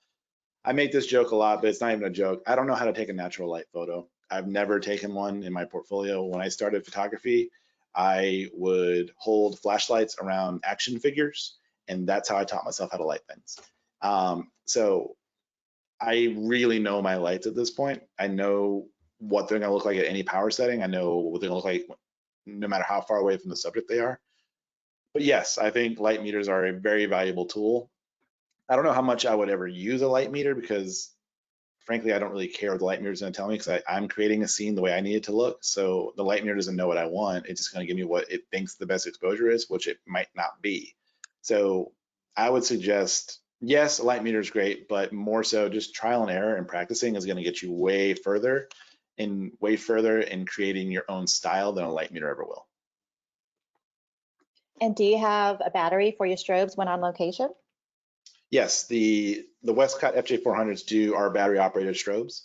B: I make this joke a lot, but it's not even a joke. I don't know how to take a natural light photo. I've never taken one in my portfolio. When I started photography, I would hold flashlights around action figures, and that's how I taught myself how to light things. So I really know my lights at this point. I know what they're gonna look like at any power setting. I know what they're gonna look like no matter how far away from the subject they are. But yes, I think light meters are a very valuable tool. I don't know how much I would ever use a light meter because frankly, I don't really care what the light meter is going to tell me because I'm creating a scene the way I need it to look. So the light meter doesn't know what I want. It's just going to give me what it thinks the best exposure is, which it might not be. So I would suggest, yes, a light meter is great, but more so just trial and error and practicing is going to get you way further in creating your own style than a light meter ever will.
A: And do you have a battery for your strobes when on location?
B: Yes, the Westcott FJ400s are battery operated strobes.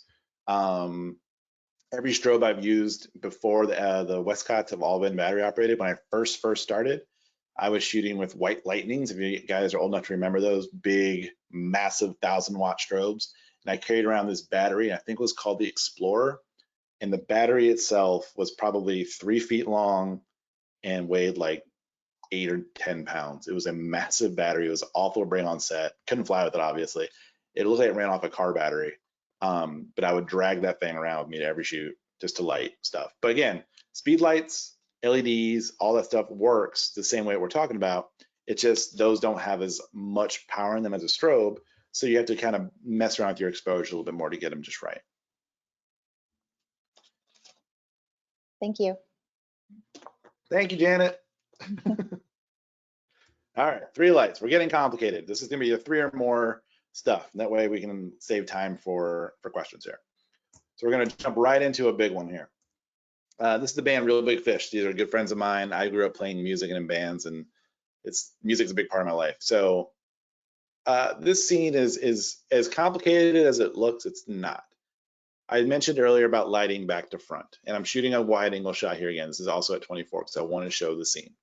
B: Every strobe I've used before the Westcotts have all been battery operated. When I first started, I was shooting with white lightnings. If you guys are old enough to remember those big, massive 1,000-watt strobes, and I carried around this battery. I think it was called the Explorer, and the battery itself was probably 3 feet long and weighed like 8 or 10 pounds. It was a massive battery. It was awful to bring on set. Couldn't fly with it, obviously. It looked like it ran off a car battery. But I would drag that thing around with me to every shoot just to light stuff. But again, speed lights, LEDs, all that stuff works the same way we're talking about. It's just those don't have as much power in them as a strobe. So you have to kind of mess around with your exposure a little bit more to get them just right.
A: Thank you.
B: Thank you, Janet. All right, 3 lights. We're getting complicated. This is going to be a 3 or more stuff. That way we can save time for questions here. So we're going to jump right into a big one here. This is the band Real Big Fish. These are good friends of mine. I grew up playing music and in bands, and music's a big part of my life. So this scene is as complicated as it looks. It's not. I mentioned earlier about lighting back to front, and I'm shooting a wide angle shot here again. This is also at 24 because I want to show the scene.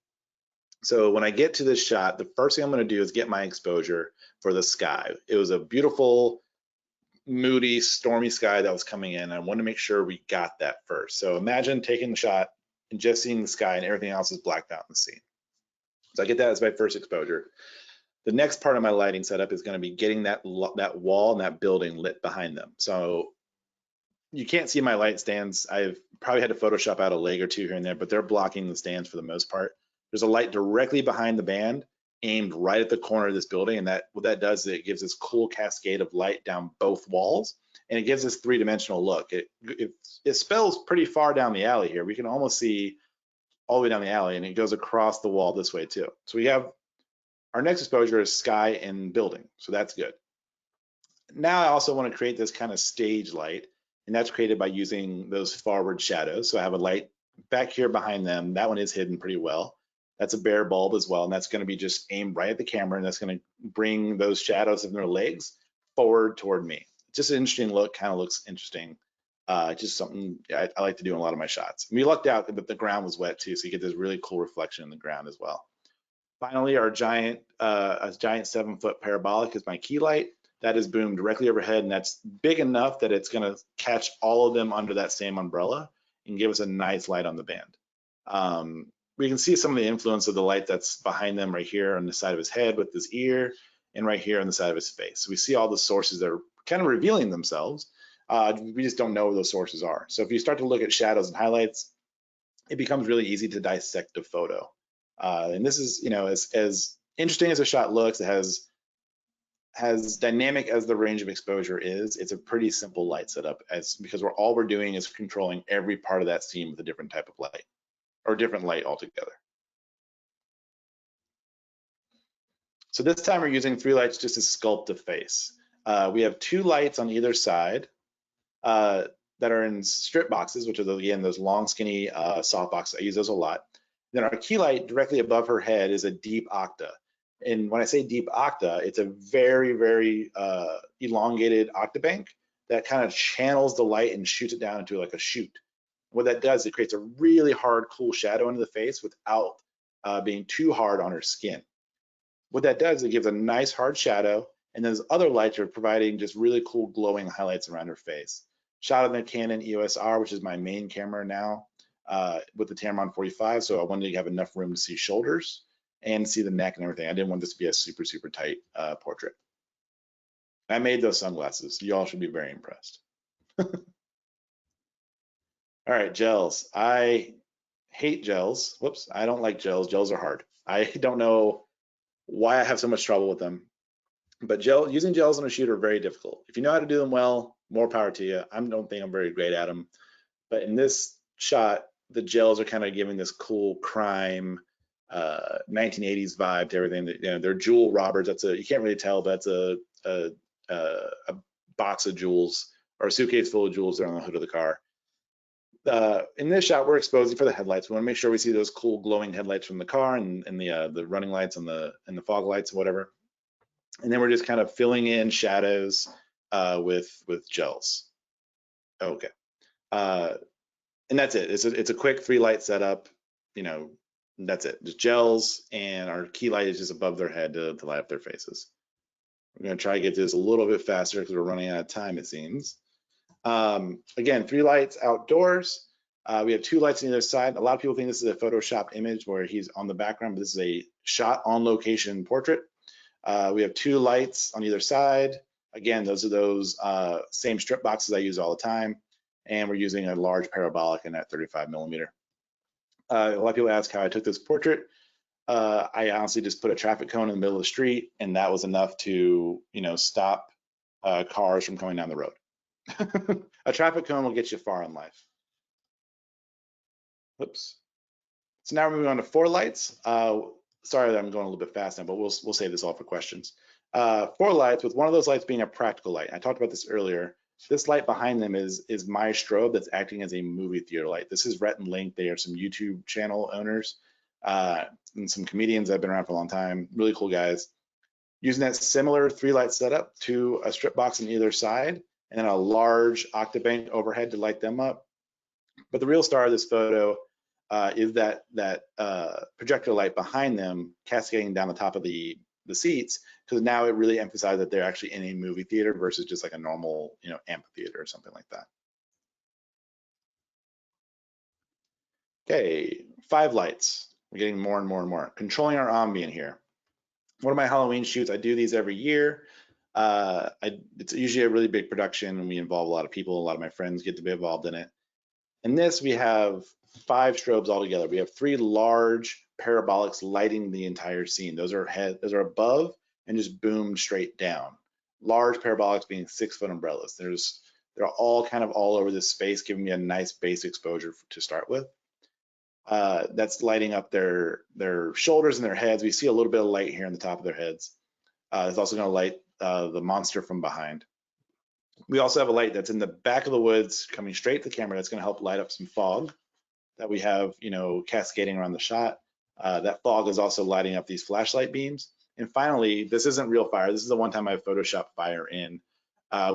B: So when I get to this shot, the first thing I'm going to do is get my exposure for the sky. It was a beautiful, moody, stormy sky that was coming in. I wanted to make sure we got that first. So imagine taking the shot and just seeing the sky and everything else is blacked out in the scene. So I get that as my first exposure. The next part of my lighting setup is going to be getting that wall and that building lit behind them. So you can't see my light stands. I've probably had to Photoshop out a leg or two here and there, but they're blocking the stands for the most part. There's a light directly behind the band aimed right at the corner of this building, and what that does is it gives this cool cascade of light down both walls, and it gives this 3-dimensional look. It spells pretty far down the alley here. We can almost see all the way down the alley, and it goes across the wall this way too. So we have our next exposure is sky and building, so that's good. Now I also want to create this kind of stage light, and that's created by using those forward shadows. So I have a light back here behind them. That one is hidden pretty well. That's a bare bulb as well, and that's going to be just aimed right at the camera, and that's going to bring those shadows of their legs forward toward me. Just an interesting look, kind of looks interesting. Just something I like to do in a lot of my shots. We lucked out that the ground was wet too, so you get this really cool reflection in the ground as well. Finally, our giant 7-foot parabolic is my key light. That is boomed directly overhead, and that's big enough that it's going to catch all of them under that same umbrella and give us a nice light on the band. We can see some of the influence of the light that's behind them right here on the side of his head with his ear, and right here on the side of his face. So we see all the sources that are kind of revealing themselves. We just don't know where those sources are. So if you start to look at shadows and highlights, it becomes really easy to dissect a photo. And this is, as interesting as a shot looks, it has dynamic as the range of exposure is. It's a pretty simple light setup, because all we're doing is controlling every part of that scene with a different type of light, or different light altogether. So this time we're using 3 lights just to sculpt a face. We have 2 lights on either side that are in strip boxes, which are, again, those long, skinny soft boxes. I use those a lot. Then our key light directly above her head is a deep octa. And when I say deep octa, it's a very, very elongated octabank that kind of channels the light and shoots it down into like a chute. What that does, it creates a really hard, cool shadow into the face without being too hard on her skin. What that does, it gives a nice hard shadow, and those other lights are providing just really cool glowing highlights around her face. Shot on the Canon EOS R, which is my main camera now, with the Tamron 45, so I wanted to have enough room to see shoulders and see the neck and everything. I didn't want this to be a super, super tight portrait. I made those sunglasses. You all should be very impressed. All right, gels. I hate gels. Whoops, I don't like gels. Gels are hard. I don't know why I have so much trouble with them. But using gels on a shoot are very difficult. If you know how to do them well, more power to you. I don't think I'm very great at them. But in this shot, the gels are kind of giving this cool crime 1980s vibe to everything. You know, they're jewel robbers. You can't really tell, but that's a box of jewels or a suitcase full of jewels that are on the hood of the car. In this shot, we're exposing for the headlights. We want to make sure we see those cool glowing headlights from the car and the running lights and the fog lights and whatever. And then we're just kind of filling in shadows with gels. Okay. And that's it. It's a quick 3-light setup. You know, that's it. Just gels, and our key light is just above their head to light up their faces. We're going to try to get this a little bit faster because we're running out of time, it seems. Again, 3 lights outdoors. We have 2 lights on either side. A lot of people think this is a Photoshop image where he's on the background, but this is a shot on location portrait. We have 2 lights on either side. Again, those are those same strip boxes I use all the time. And we're using a large parabolic in that 35mm. A lot of people ask how I took this portrait. I honestly just put a traffic cone in the middle of the street, and that was enough to, you know, stop cars from coming down the road. A traffic cone will get you far in life. Oops. So now we're moving on to 4 lights. Sorry that I'm going a little bit fast now, but we'll save this all for questions. 4 lights, with one of those lights being a practical light. I talked about this earlier. This light behind them is my strobe that's acting as a movie theater light. This is Rhett and Link. They are some YouTube channel owners and some comedians that have been around for a long time. Really cool guys. Using that similar 3-light setup to a strip box on either side, and then a large octabank overhead to light them up. But the real star of this photo is that projector light behind them cascading down the top of the seats, because now it really emphasizes that they're actually in a movie theater versus just like a normal, you know, amphitheater or something like that. Okay, 5 lights. We're getting more and more and more. Controlling our ambient here. One of my Halloween shoots, I do these every year. It's usually a really big production, and we involve a lot of people. A lot of my friends get to be involved in it. In this, we have 5 strobes altogether. We have 3 large parabolics lighting the entire scene. Those are above and just boom straight down. Large parabolics being 6-foot umbrellas. They're all kind of all over this space, giving me a nice base exposure to start with. That's lighting up their shoulders and their heads. We see a little bit of light here on the top of their heads. It's also going to light the monster from behind. We also have a light that's in the back of the woods coming straight to the camera that's going to help light up some fog that we have, you know, cascading around the shot. That fog is also lighting up these flashlight beams. And finally, this isn't real fire. This is the one time I've photoshopped fire in.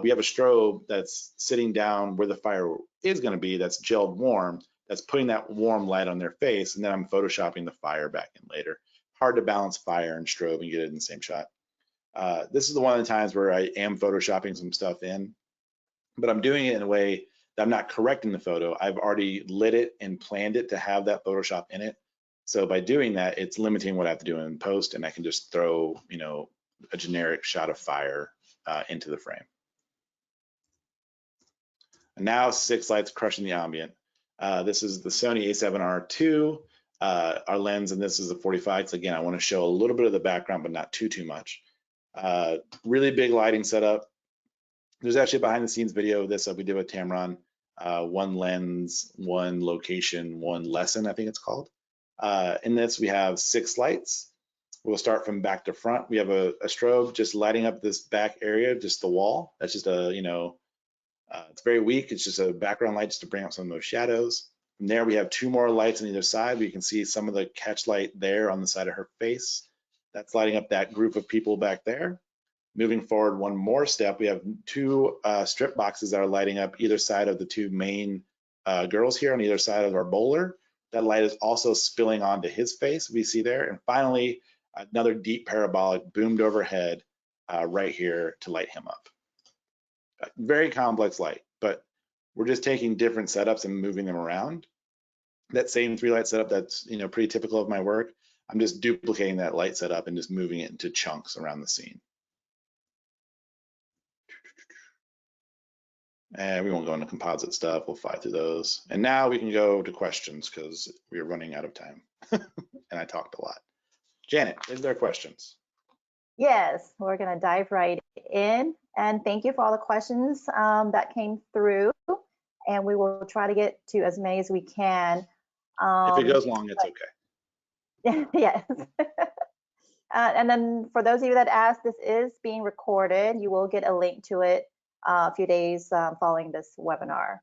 B: We have a strobe that's sitting down where the fire is going to be, that's gelled warm, that's putting that warm light on their face, and then I'm photoshopping the fire back in later. Hard to balance fire and strobe and get it in the same shot. This is the one of the times where I am photoshopping some stuff in, but I'm doing it in a way that I'm not correcting the photo. I've already lit it and planned it to have that Photoshop in it. So by doing that, it's limiting what I have to do in post, and I can just throw, you know, a generic shot of fire into the frame. And now 6 lights crushing the ambient. This is the Sony a7R II. Our lens, and this is a 45. So again, I want to show a little bit of the background, but not too much. Really big lighting setup. There's actually a behind the scenes video of this that we did with Tamron. 1 lens, 1 location, 1 lesson, I think it's called. In this, we have 6 lights. We'll start from back to front. We have a strobe just lighting up this back area, just the wall. That's just a, you know, it's very weak. It's just a background light just to bring out some of those shadows. From there, we have 2 more lights on either side. We can see some of the catch light there on the side of her face. That's lighting up that group of people back there. Moving forward 1 more step, we have 2 strip boxes that are lighting up either side of the 2 main girls here on either side of our bowler. That light is also spilling onto his face, we see there. And finally, another deep parabolic boomed overhead right here to light him up. Very complex light, but we're just taking different setups and moving them around. That same 3-light setup that's pretty typical of my work, I'm just duplicating that light setup and just moving it into chunks around the scene. And we won't go into composite stuff, we'll fly through those. And now we can go to questions because we are running out of time. And I talked a lot. Janet, is there questions?
A: Yes, we're going to dive right in. And thank you for all the questions that came through. And we will try to get to as many as we can.
B: If it goes long, it's okay.
A: Yes. And then for those of you that asked, this is being recorded. You will get a link to it a few days following this webinar.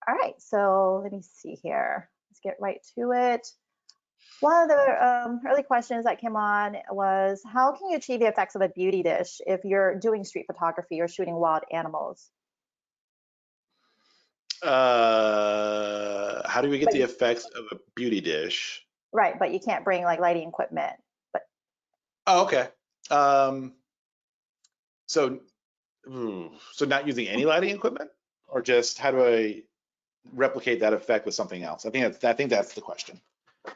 A: All right, so let me see here. Let's get right to it. One of the early questions that came on was, how can you achieve the effects of a beauty dish if you're doing street photography or shooting wild animals?
B: How do we get the effects of a beauty dish?
A: Right, but you can't bring like lighting equipment. But
B: oh, okay. So not using any lighting equipment, or just how do I replicate that effect with something else? I think that's the question.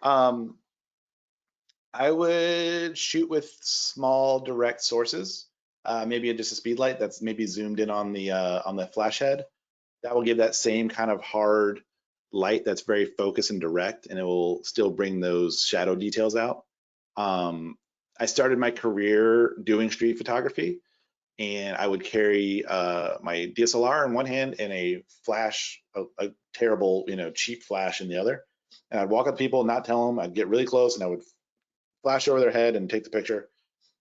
B: I would shoot with small direct sources, maybe just a speed light that's maybe zoomed in on the flash head. That will give that same kind of hard light that's very focused and direct, and it will still bring those shadow details out. I started my career doing street photography, and I would carry my DSLR in one hand and a flash, a terrible, cheap flash in the other. And I'd walk up to people, not tell them. I'd get really close, and I would flash over their head and take the picture.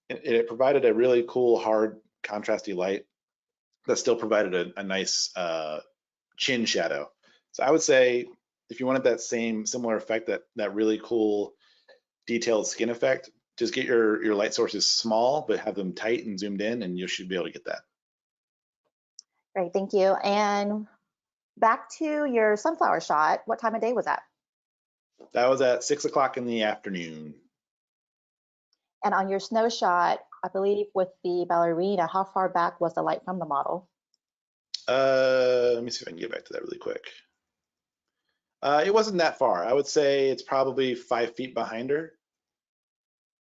B: And it provided a really cool, hard, contrasty light that still provided a nice chin shadow. So I would say if you wanted that similar effect, that really cool detailed skin effect, just get your light sources small, but have them tight and zoomed in, and you should be able to get that.
A: Great, thank you. And back to your sunflower shot, what time of day was that?
B: That was at 6 o'clock in the afternoon.
A: And on your snow shot, I believe with the ballerina, how far back was the light from the model?
B: Let me see if I can get back to that really quick. It wasn't that far. I would say it's probably 5 feet behind her.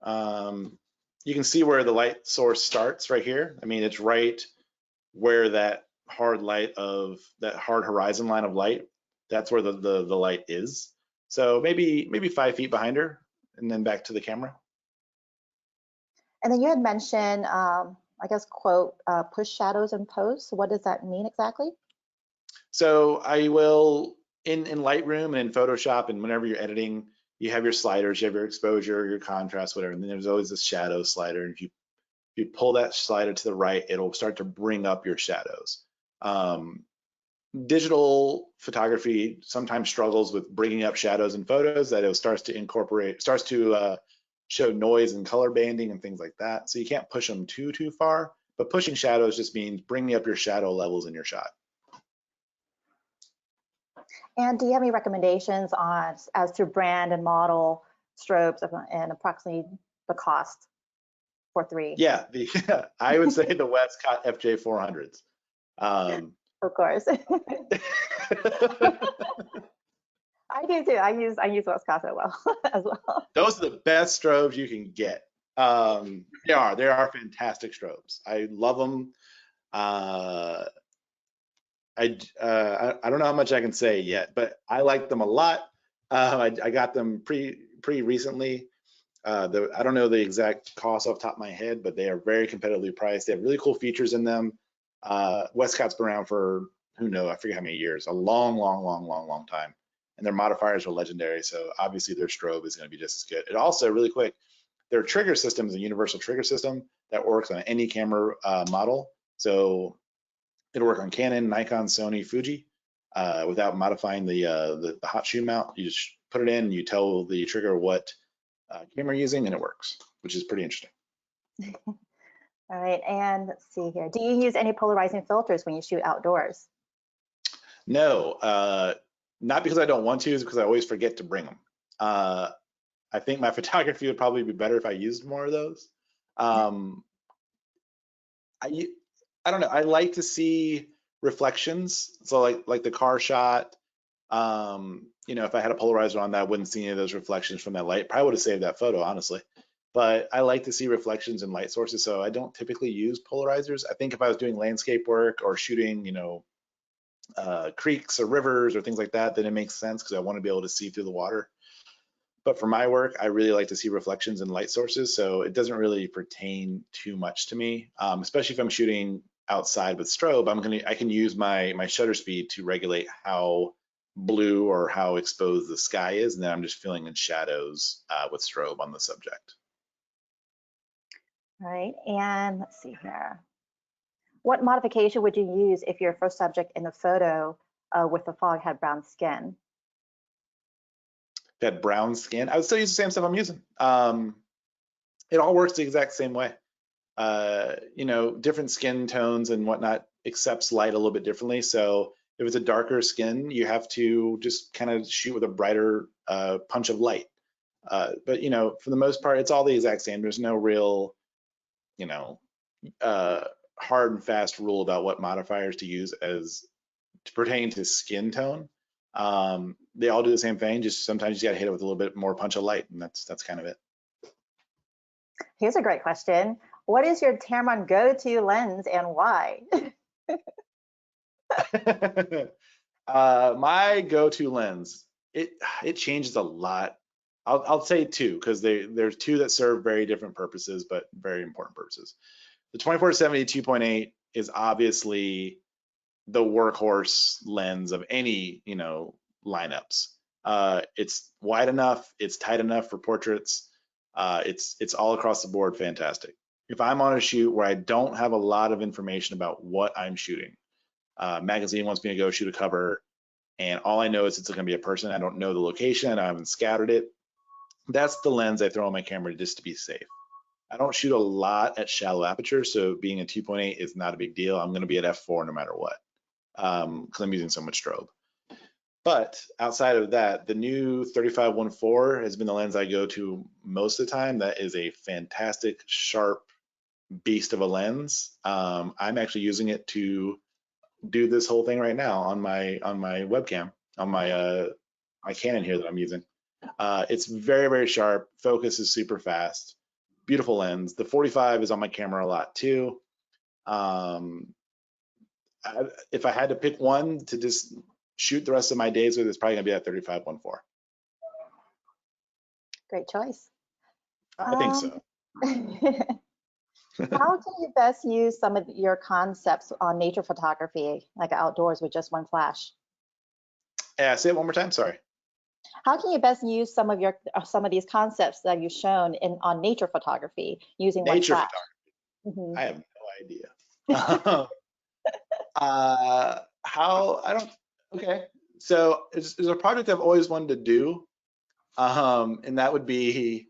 B: You can see where the light source starts right here. I mean, it's right where that hard horizon line of light, that's where the light is. So maybe 5 feet behind her, and then back to the camera.
A: And then you had mentioned, I guess, quote, push shadows in post. What does that mean exactly?
B: So I will, in Lightroom and in Photoshop, and whenever you're editing, you have your sliders, you have your exposure, your contrast, whatever, and then there's always this shadow slider. And if you pull that slider to the right, it'll start to bring up your shadows. Digital photography sometimes struggles with bringing up shadows in photos, that it starts to show noise and color banding and things like that. So you can't push them too far, but pushing shadows just means bringing up your shadow levels in your shot.
A: And do you have any recommendations as to brand and model strobes and approximately the cost for 3?
B: Yeah, I would say the Westcott FJ 400s.
A: Of course. I do too. I use Westcott as well.
B: Those are the best strobes you can get. They are fantastic strobes. I love them. I don't know how much I can say yet, but I like them a lot. I got them pretty recently. I don't know the exact cost off the top of my head, but they are very competitively priced. They have really cool features in them. Westcott's been around for, who knows, I forget how many years, a long time. And their modifiers are legendary, so obviously their strobe is going to be just as good. It also, really quick, their trigger system is a universal trigger system that works on any camera model. So it'll work on Canon, Nikon, Sony, Fuji, without modifying the hot shoe mount. You just put it in, you tell the trigger what camera you're using, and it works, which is pretty interesting.
A: All right, and let's see here. Do you use any polarizing filters when you shoot outdoors?
B: No, not because I don't want to, it's because I always forget to bring them. I think my photography would probably be better if I used more of those. Um, I I don't know. I like to see reflections. So like the car shot. You know, if I had a polarizer on that, I wouldn't see any of those reflections from that light. Probably would have saved that photo, honestly. But I like to see reflections in light sources, so I don't typically use polarizers. I think if I was doing landscape work or shooting, you know, creeks or rivers or things like that, then it makes sense because I want to be able to see through the water. But for my work, I really like to see reflections in light sources, so it doesn't really pertain too much to me, especially if I'm shooting outside with strobe. I can use my shutter speed to regulate how blue or how exposed the sky is, and then I'm just filling in shadows with strobe on the subject.
A: Right, and let's see here. What modification would you use if your first subject in the photo with the fog had brown skin?
B: That brown skin, I would still use the same stuff I'm using. It all works the exact same way. You know, different skin tones and whatnot accepts light a little bit differently. So if it's a darker skin, you have to just kind of shoot with a brighter punch of light. But you know, for the most part, it's all the exact same. There's no real, you know, hard and fast rule about what modifiers to use as to pertain to skin tone. They all do the same thing. Just sometimes you got to hit it with a little bit more punch of light, and that's kind of it.
A: Here's a great question. What is your Tamron go-to lens and why?
B: My go-to lens, it changes a lot. I'll say two because there's two that serve very different purposes, but very important purposes. The 24-70 2.8 is obviously the workhorse lens of any, you know, lineups. It's wide enough, it's tight enough for portraits. It's all across the board fantastic. If I'm on a shoot where I don't have a lot of information about what I'm shooting, magazine wants me to go shoot a cover, and all I know is it's going to be a person. I don't know the location. I haven't scouted it. That's the lens I throw on my camera just to be safe. I don't shoot a lot at shallow aperture, so being a 2.8 is not a big deal. I'm going to be at f4 no matter what, because I'm using so much strobe. But outside of that, the new 35-1.4 has been the lens I go to most of the time. That is a fantastic, sharp beast of a lens. I'm actually using it to do this whole thing right now on my webcam, on my my Canon here that I'm using. It's very, very sharp. Focus is super fast. Beautiful lens. The 45 is on my camera a lot too. If I had to pick one to just shoot the rest of my days with, it's probably gonna be that 35-1.4.
A: Great choice.
B: I think so.
A: How can you best use some of your concepts on nature photography, like outdoors with just one flash?
B: Yeah, say it one more time. Sorry.
A: How can you best use some of these concepts that you've shown on nature photography using one
B: Nature
A: flash?
B: photography. I have no idea. How I don't. Okay, so it's a project I've always wanted to do, and that would be.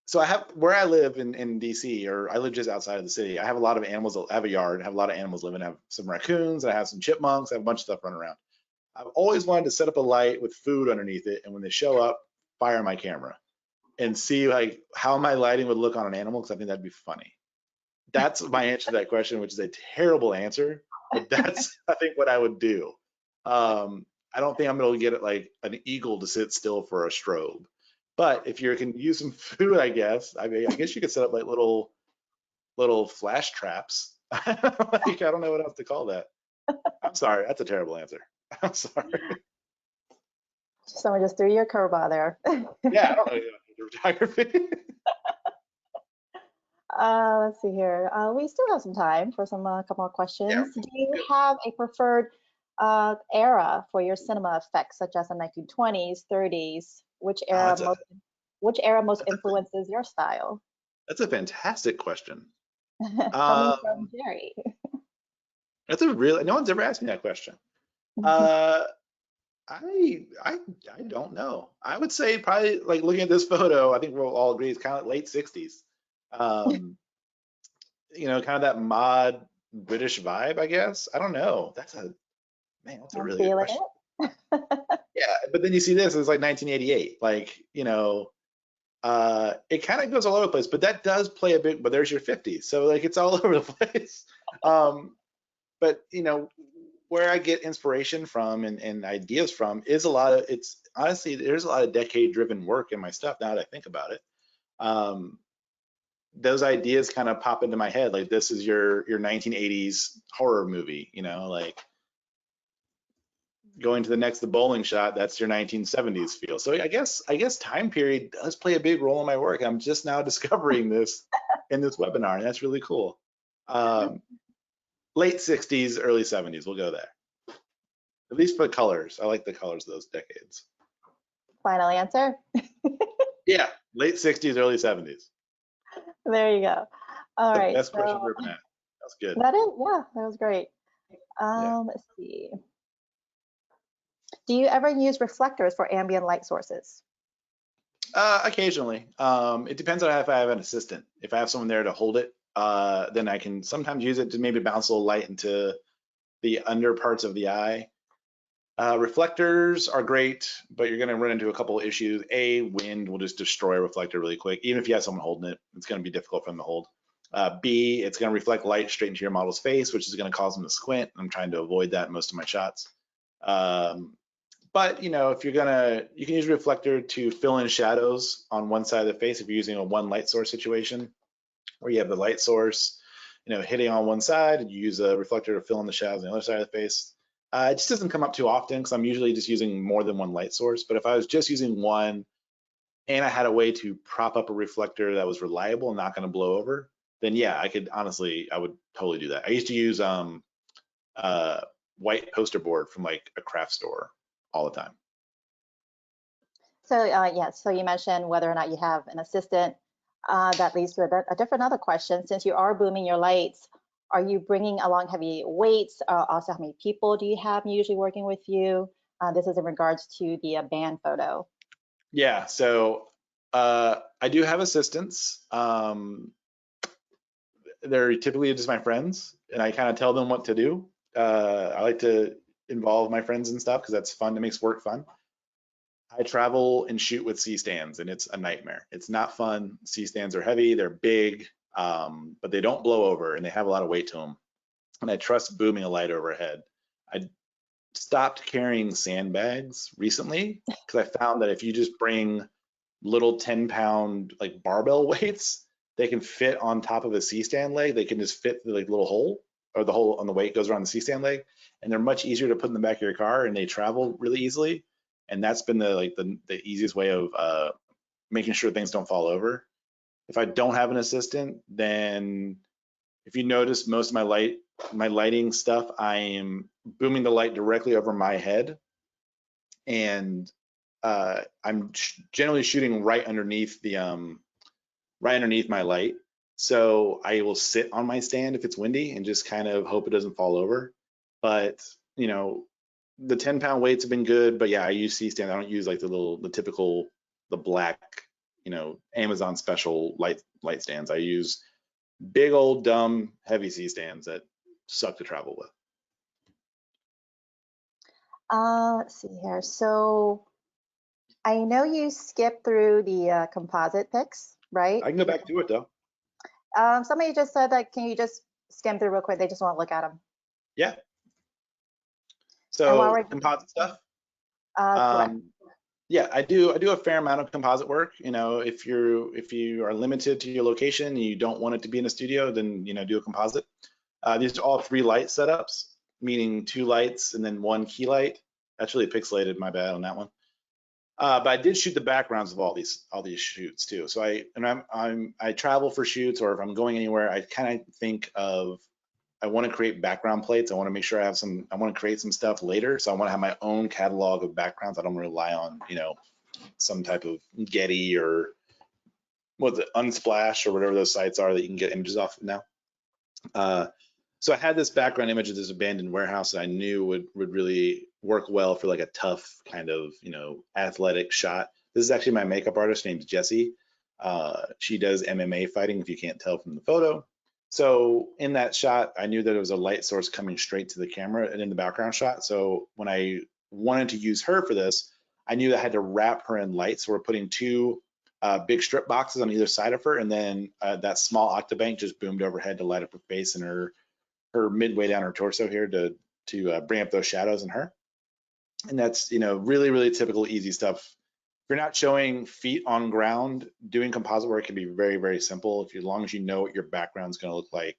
B: So I have where I live in DC, or I live just outside of the city. I have a lot of animals. I have a yard. I have a lot of animals living. I have some raccoons. I have some chipmunks. I have a bunch of stuff running around. I've always wanted to set up a light with food underneath it, and when they show up, fire my camera and see like how my lighting would look on an animal, because I think that'd be funny. That's my answer to that question, which is a terrible answer, but that's I think what I would do. I don't think I'm able to get it like an eagle to sit still for a strobe, but if you can use some food, I guess. I mean, I guess you could set up like little flash traps. Like, I don't know what else to call that. I'm sorry, that's a terrible answer. I'm sorry.
A: Someone just threw you a curveball there.
B: Yeah, I don't know photography.
A: Let's see here. We still have some time for some couple more
B: Yeah,
A: questions. Do you have a preferred era for your cinema effects, such as the 1920s, 30s? Which era most influences your style?
B: that's a fantastic question.
A: Coming from Jerry.
B: That's a real. No one's ever asked me that question. I don't know. I would say probably like looking at this photo, I think we'll all agree it's kind of late 60s. You know, kind of that mod British vibe, I guess. I don't know. That's a really good question. Yeah, but then you see this, it's like 1988. Like, you know, it kind of goes all over the place, but that does play a big, but there's your 50. So like it's all over the place. But you know, where I get inspiration from and ideas from is a lot of, it's honestly, there's a lot of decade driven work in my stuff now that I think about it. Those ideas kind of pop into my head. Like this is your 1980s horror movie, you know, like going to the bowling shot, that's your 1970s feel. So I guess time period does play a big role in my work. I'm just now discovering this in this webinar, and that's really cool. Late 60s, early 70s, we'll go there. At least for the colors. I like the colors of those decades.
A: Final answer?
B: Yeah, late 60s, early 70s.
A: There you go. All
B: The
A: right.
B: best
A: So
B: question I've ever been asked. That's good.
A: yeah, that was great.
B: Yeah.
A: Let's see. Do you ever use reflectors for ambient light sources?
B: Occasionally. It depends on if I have an assistant. If I have someone there to hold it, then I can sometimes use it to maybe bounce a little light into the under parts of the eye. Reflectors are great, but you're going to run into a couple of issues. A, wind will just destroy a reflector really quick. Even if you have someone holding it, it's going to be difficult for them to hold. B, it's going to reflect light straight into your model's face, which is going to cause them to squint. I'm trying to avoid that in most of my shots. But you know, if you're you can use a reflector to fill in shadows on one side of the face if you're using a one light source situation, where you have the light source, you know, hitting on one side, and you use a reflector to fill in the shadows on the other side of the face. It just doesn't come up too often because I'm usually just using more than one light source. But if I was just using one and I had a way to prop up a reflector that was reliable and not going to blow over, then yeah, I would totally do that. I used to use white poster board from like a craft store all the time.
A: So yes, so you mentioned whether or not you have an assistant. That leads to a different other question. Since you are booming your lights, are you bringing along heavy weights? Also, how many people do you have usually working with you? This is in regards to the band photo.
B: Yeah, so I do have assistants. They're typically just my friends, and I kind of tell them what to do. I like to involve my friends and stuff because that's fun. It makes work fun. I travel and shoot with C-stands, and it's a nightmare. It's not fun. C-stands are heavy, they're big, but they don't blow over, and they have a lot of weight to them. And I trust booming a light overhead. I stopped carrying sandbags recently because I found that if you just bring little 10-pound like barbell weights, they can fit on top of a C-stand leg. They can just fit the like little hole, or the hole on the weight goes around the C-stand leg, and they're much easier to put in the back of your car, and they travel really easily. And that's been the easiest way of making sure things don't fall over. If I don't have an assistant, then if you notice most of my lighting stuff, I am booming the light directly over my head, and I'm generally shooting right underneath my light. So I will sit on my stand if it's windy and just kind of hope it doesn't fall over. But you know, the 10-pound weights have been good, but yeah, I use C-stand. I don't use like the typical, the black, you know, Amazon special light stands. I use big old dumb heavy C-stands that suck to travel with.
A: Let's see here. So I know you skipped through the composite pics, right?
B: I can go back to it though.
A: Somebody just said that, can you just skim through real quick? They just want to look at them.
B: Yeah.
A: And while
B: So
A: we're
B: composite stuff.
A: correct.
B: Yeah, I do a fair amount of composite work. You know, if you are limited to your location and you don't want it to be in a studio, then you know, do a composite. These are all 3 light setups, meaning 2 lights and then 1 key light. That's really pixelated, my bad on that one. But I did shoot the backgrounds of all these shoots too. So I travel for shoots, or if I'm going anywhere, I kind of think of, I want to create background plates. I want to make sure I want to create some stuff later. So I want to have my own catalog of backgrounds. I don't rely on, you know, some type of Getty or what's it, Unsplash or whatever those sites are that you can get images off of now. So I had this background image of this abandoned warehouse that I knew would really work well for like a tough kind of, you know, athletic shot. This is actually my makeup artist named Jessie. She does MMA fighting, if you can't tell from the photo. So in that shot, I knew that it was a light source coming straight to the camera and in the background shot. So when I wanted to use her for this, I knew I had to wrap her in light. So we're putting 2 big strip boxes on either side of her, and then that small octabank just boomed overhead to light up her face and her midway down her torso here to bring up those shadows in her. And that's, really, really typical, easy stuff. If you're not showing feet on ground, doing composite work can be very, very simple as long as you know what your background's going to look like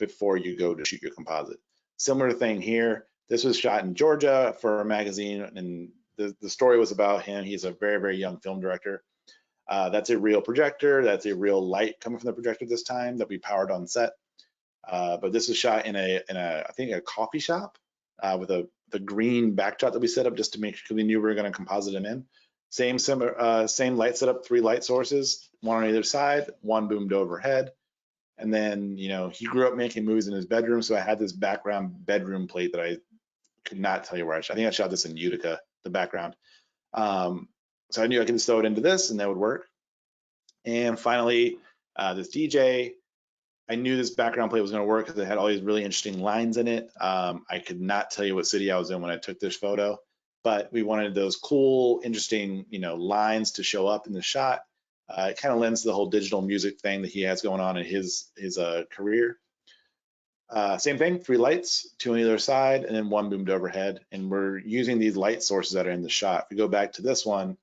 B: before you go to shoot your composite. Similar thing here. This was shot in Georgia for a magazine, and the story was about him. He's a very, very young film director. That's a real projector. That's a real light coming from the projector this time that we powered on set. But this was shot in a I think a coffee shop with the green backdrop that we set up just to make sure we knew we were going to composite him in. Same light setup, 3 light sources, one on either side, one boomed overhead. And then, he grew up making movies in his bedroom, so I had this background bedroom plate that I could not tell you where I shot. I think I shot this in Utica, the background. So I knew I could throw it into this and that would work. And finally, this DJ, I knew this background plate was going to work because it had all these really interesting lines in it. I could not tell you what city I was in when I took this photo, but we wanted those cool, interesting, lines to show up in the shot. It kind of lends to the whole digital music thing that he has going on in his career. Same thing, 3 lights, 2 on either side, and then 1 boomed overhead. And we're using these light sources that are in the shot. If we go back to this one,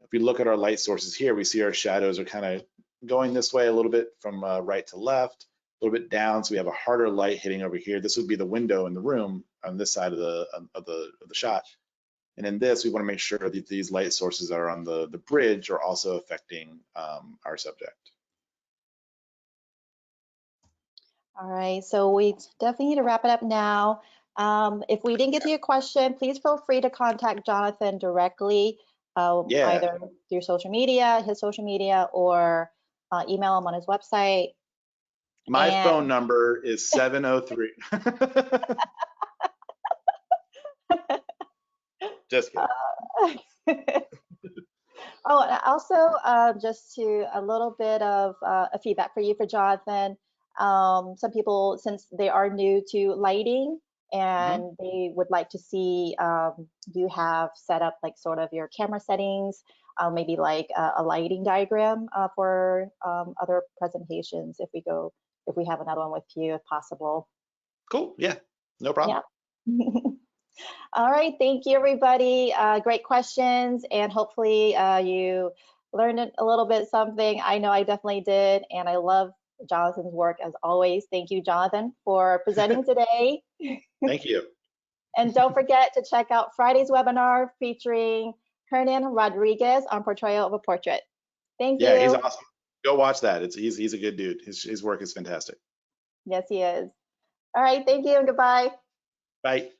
B: if we look at our light sources here, we see our shadows are kind of going this way a little bit from right to left, a little bit down. So we have a harder light hitting over here. This would be the window in the room on this side of the shot. And in this, we want to make sure that these light sources that are on the bridge are also affecting our subject.
A: All right, so we definitely need to wrap it up now. If we didn't get to your question, please feel free to contact Jonathan directly, either through social media, his social media, or email him on his website.
B: My phone number is 703. Just kidding.
A: Oh, and also just a little bit of a feedback for you, for Jonathan. Some people, since they are new to lighting and they would like to see you have set up like sort of your camera settings, maybe like a lighting diagram for other presentations if we have another one with you if possible.
B: Cool, yeah, no problem.
A: Yeah. All right, thank you everybody. Great questions, and hopefully you learned a little bit something. I know I definitely did, and I love Jonathan's work as always. Thank you, Jonathan, for presenting today.
B: Thank you.
A: And don't forget to check out Friday's webinar featuring Hernan Rodriguez on Portrayal of a Portrait. Thank you.
B: Yeah, he's awesome. Go watch that. He's a good dude. His work is fantastic.
A: Yes, he is. All right, thank you and goodbye.
B: Bye.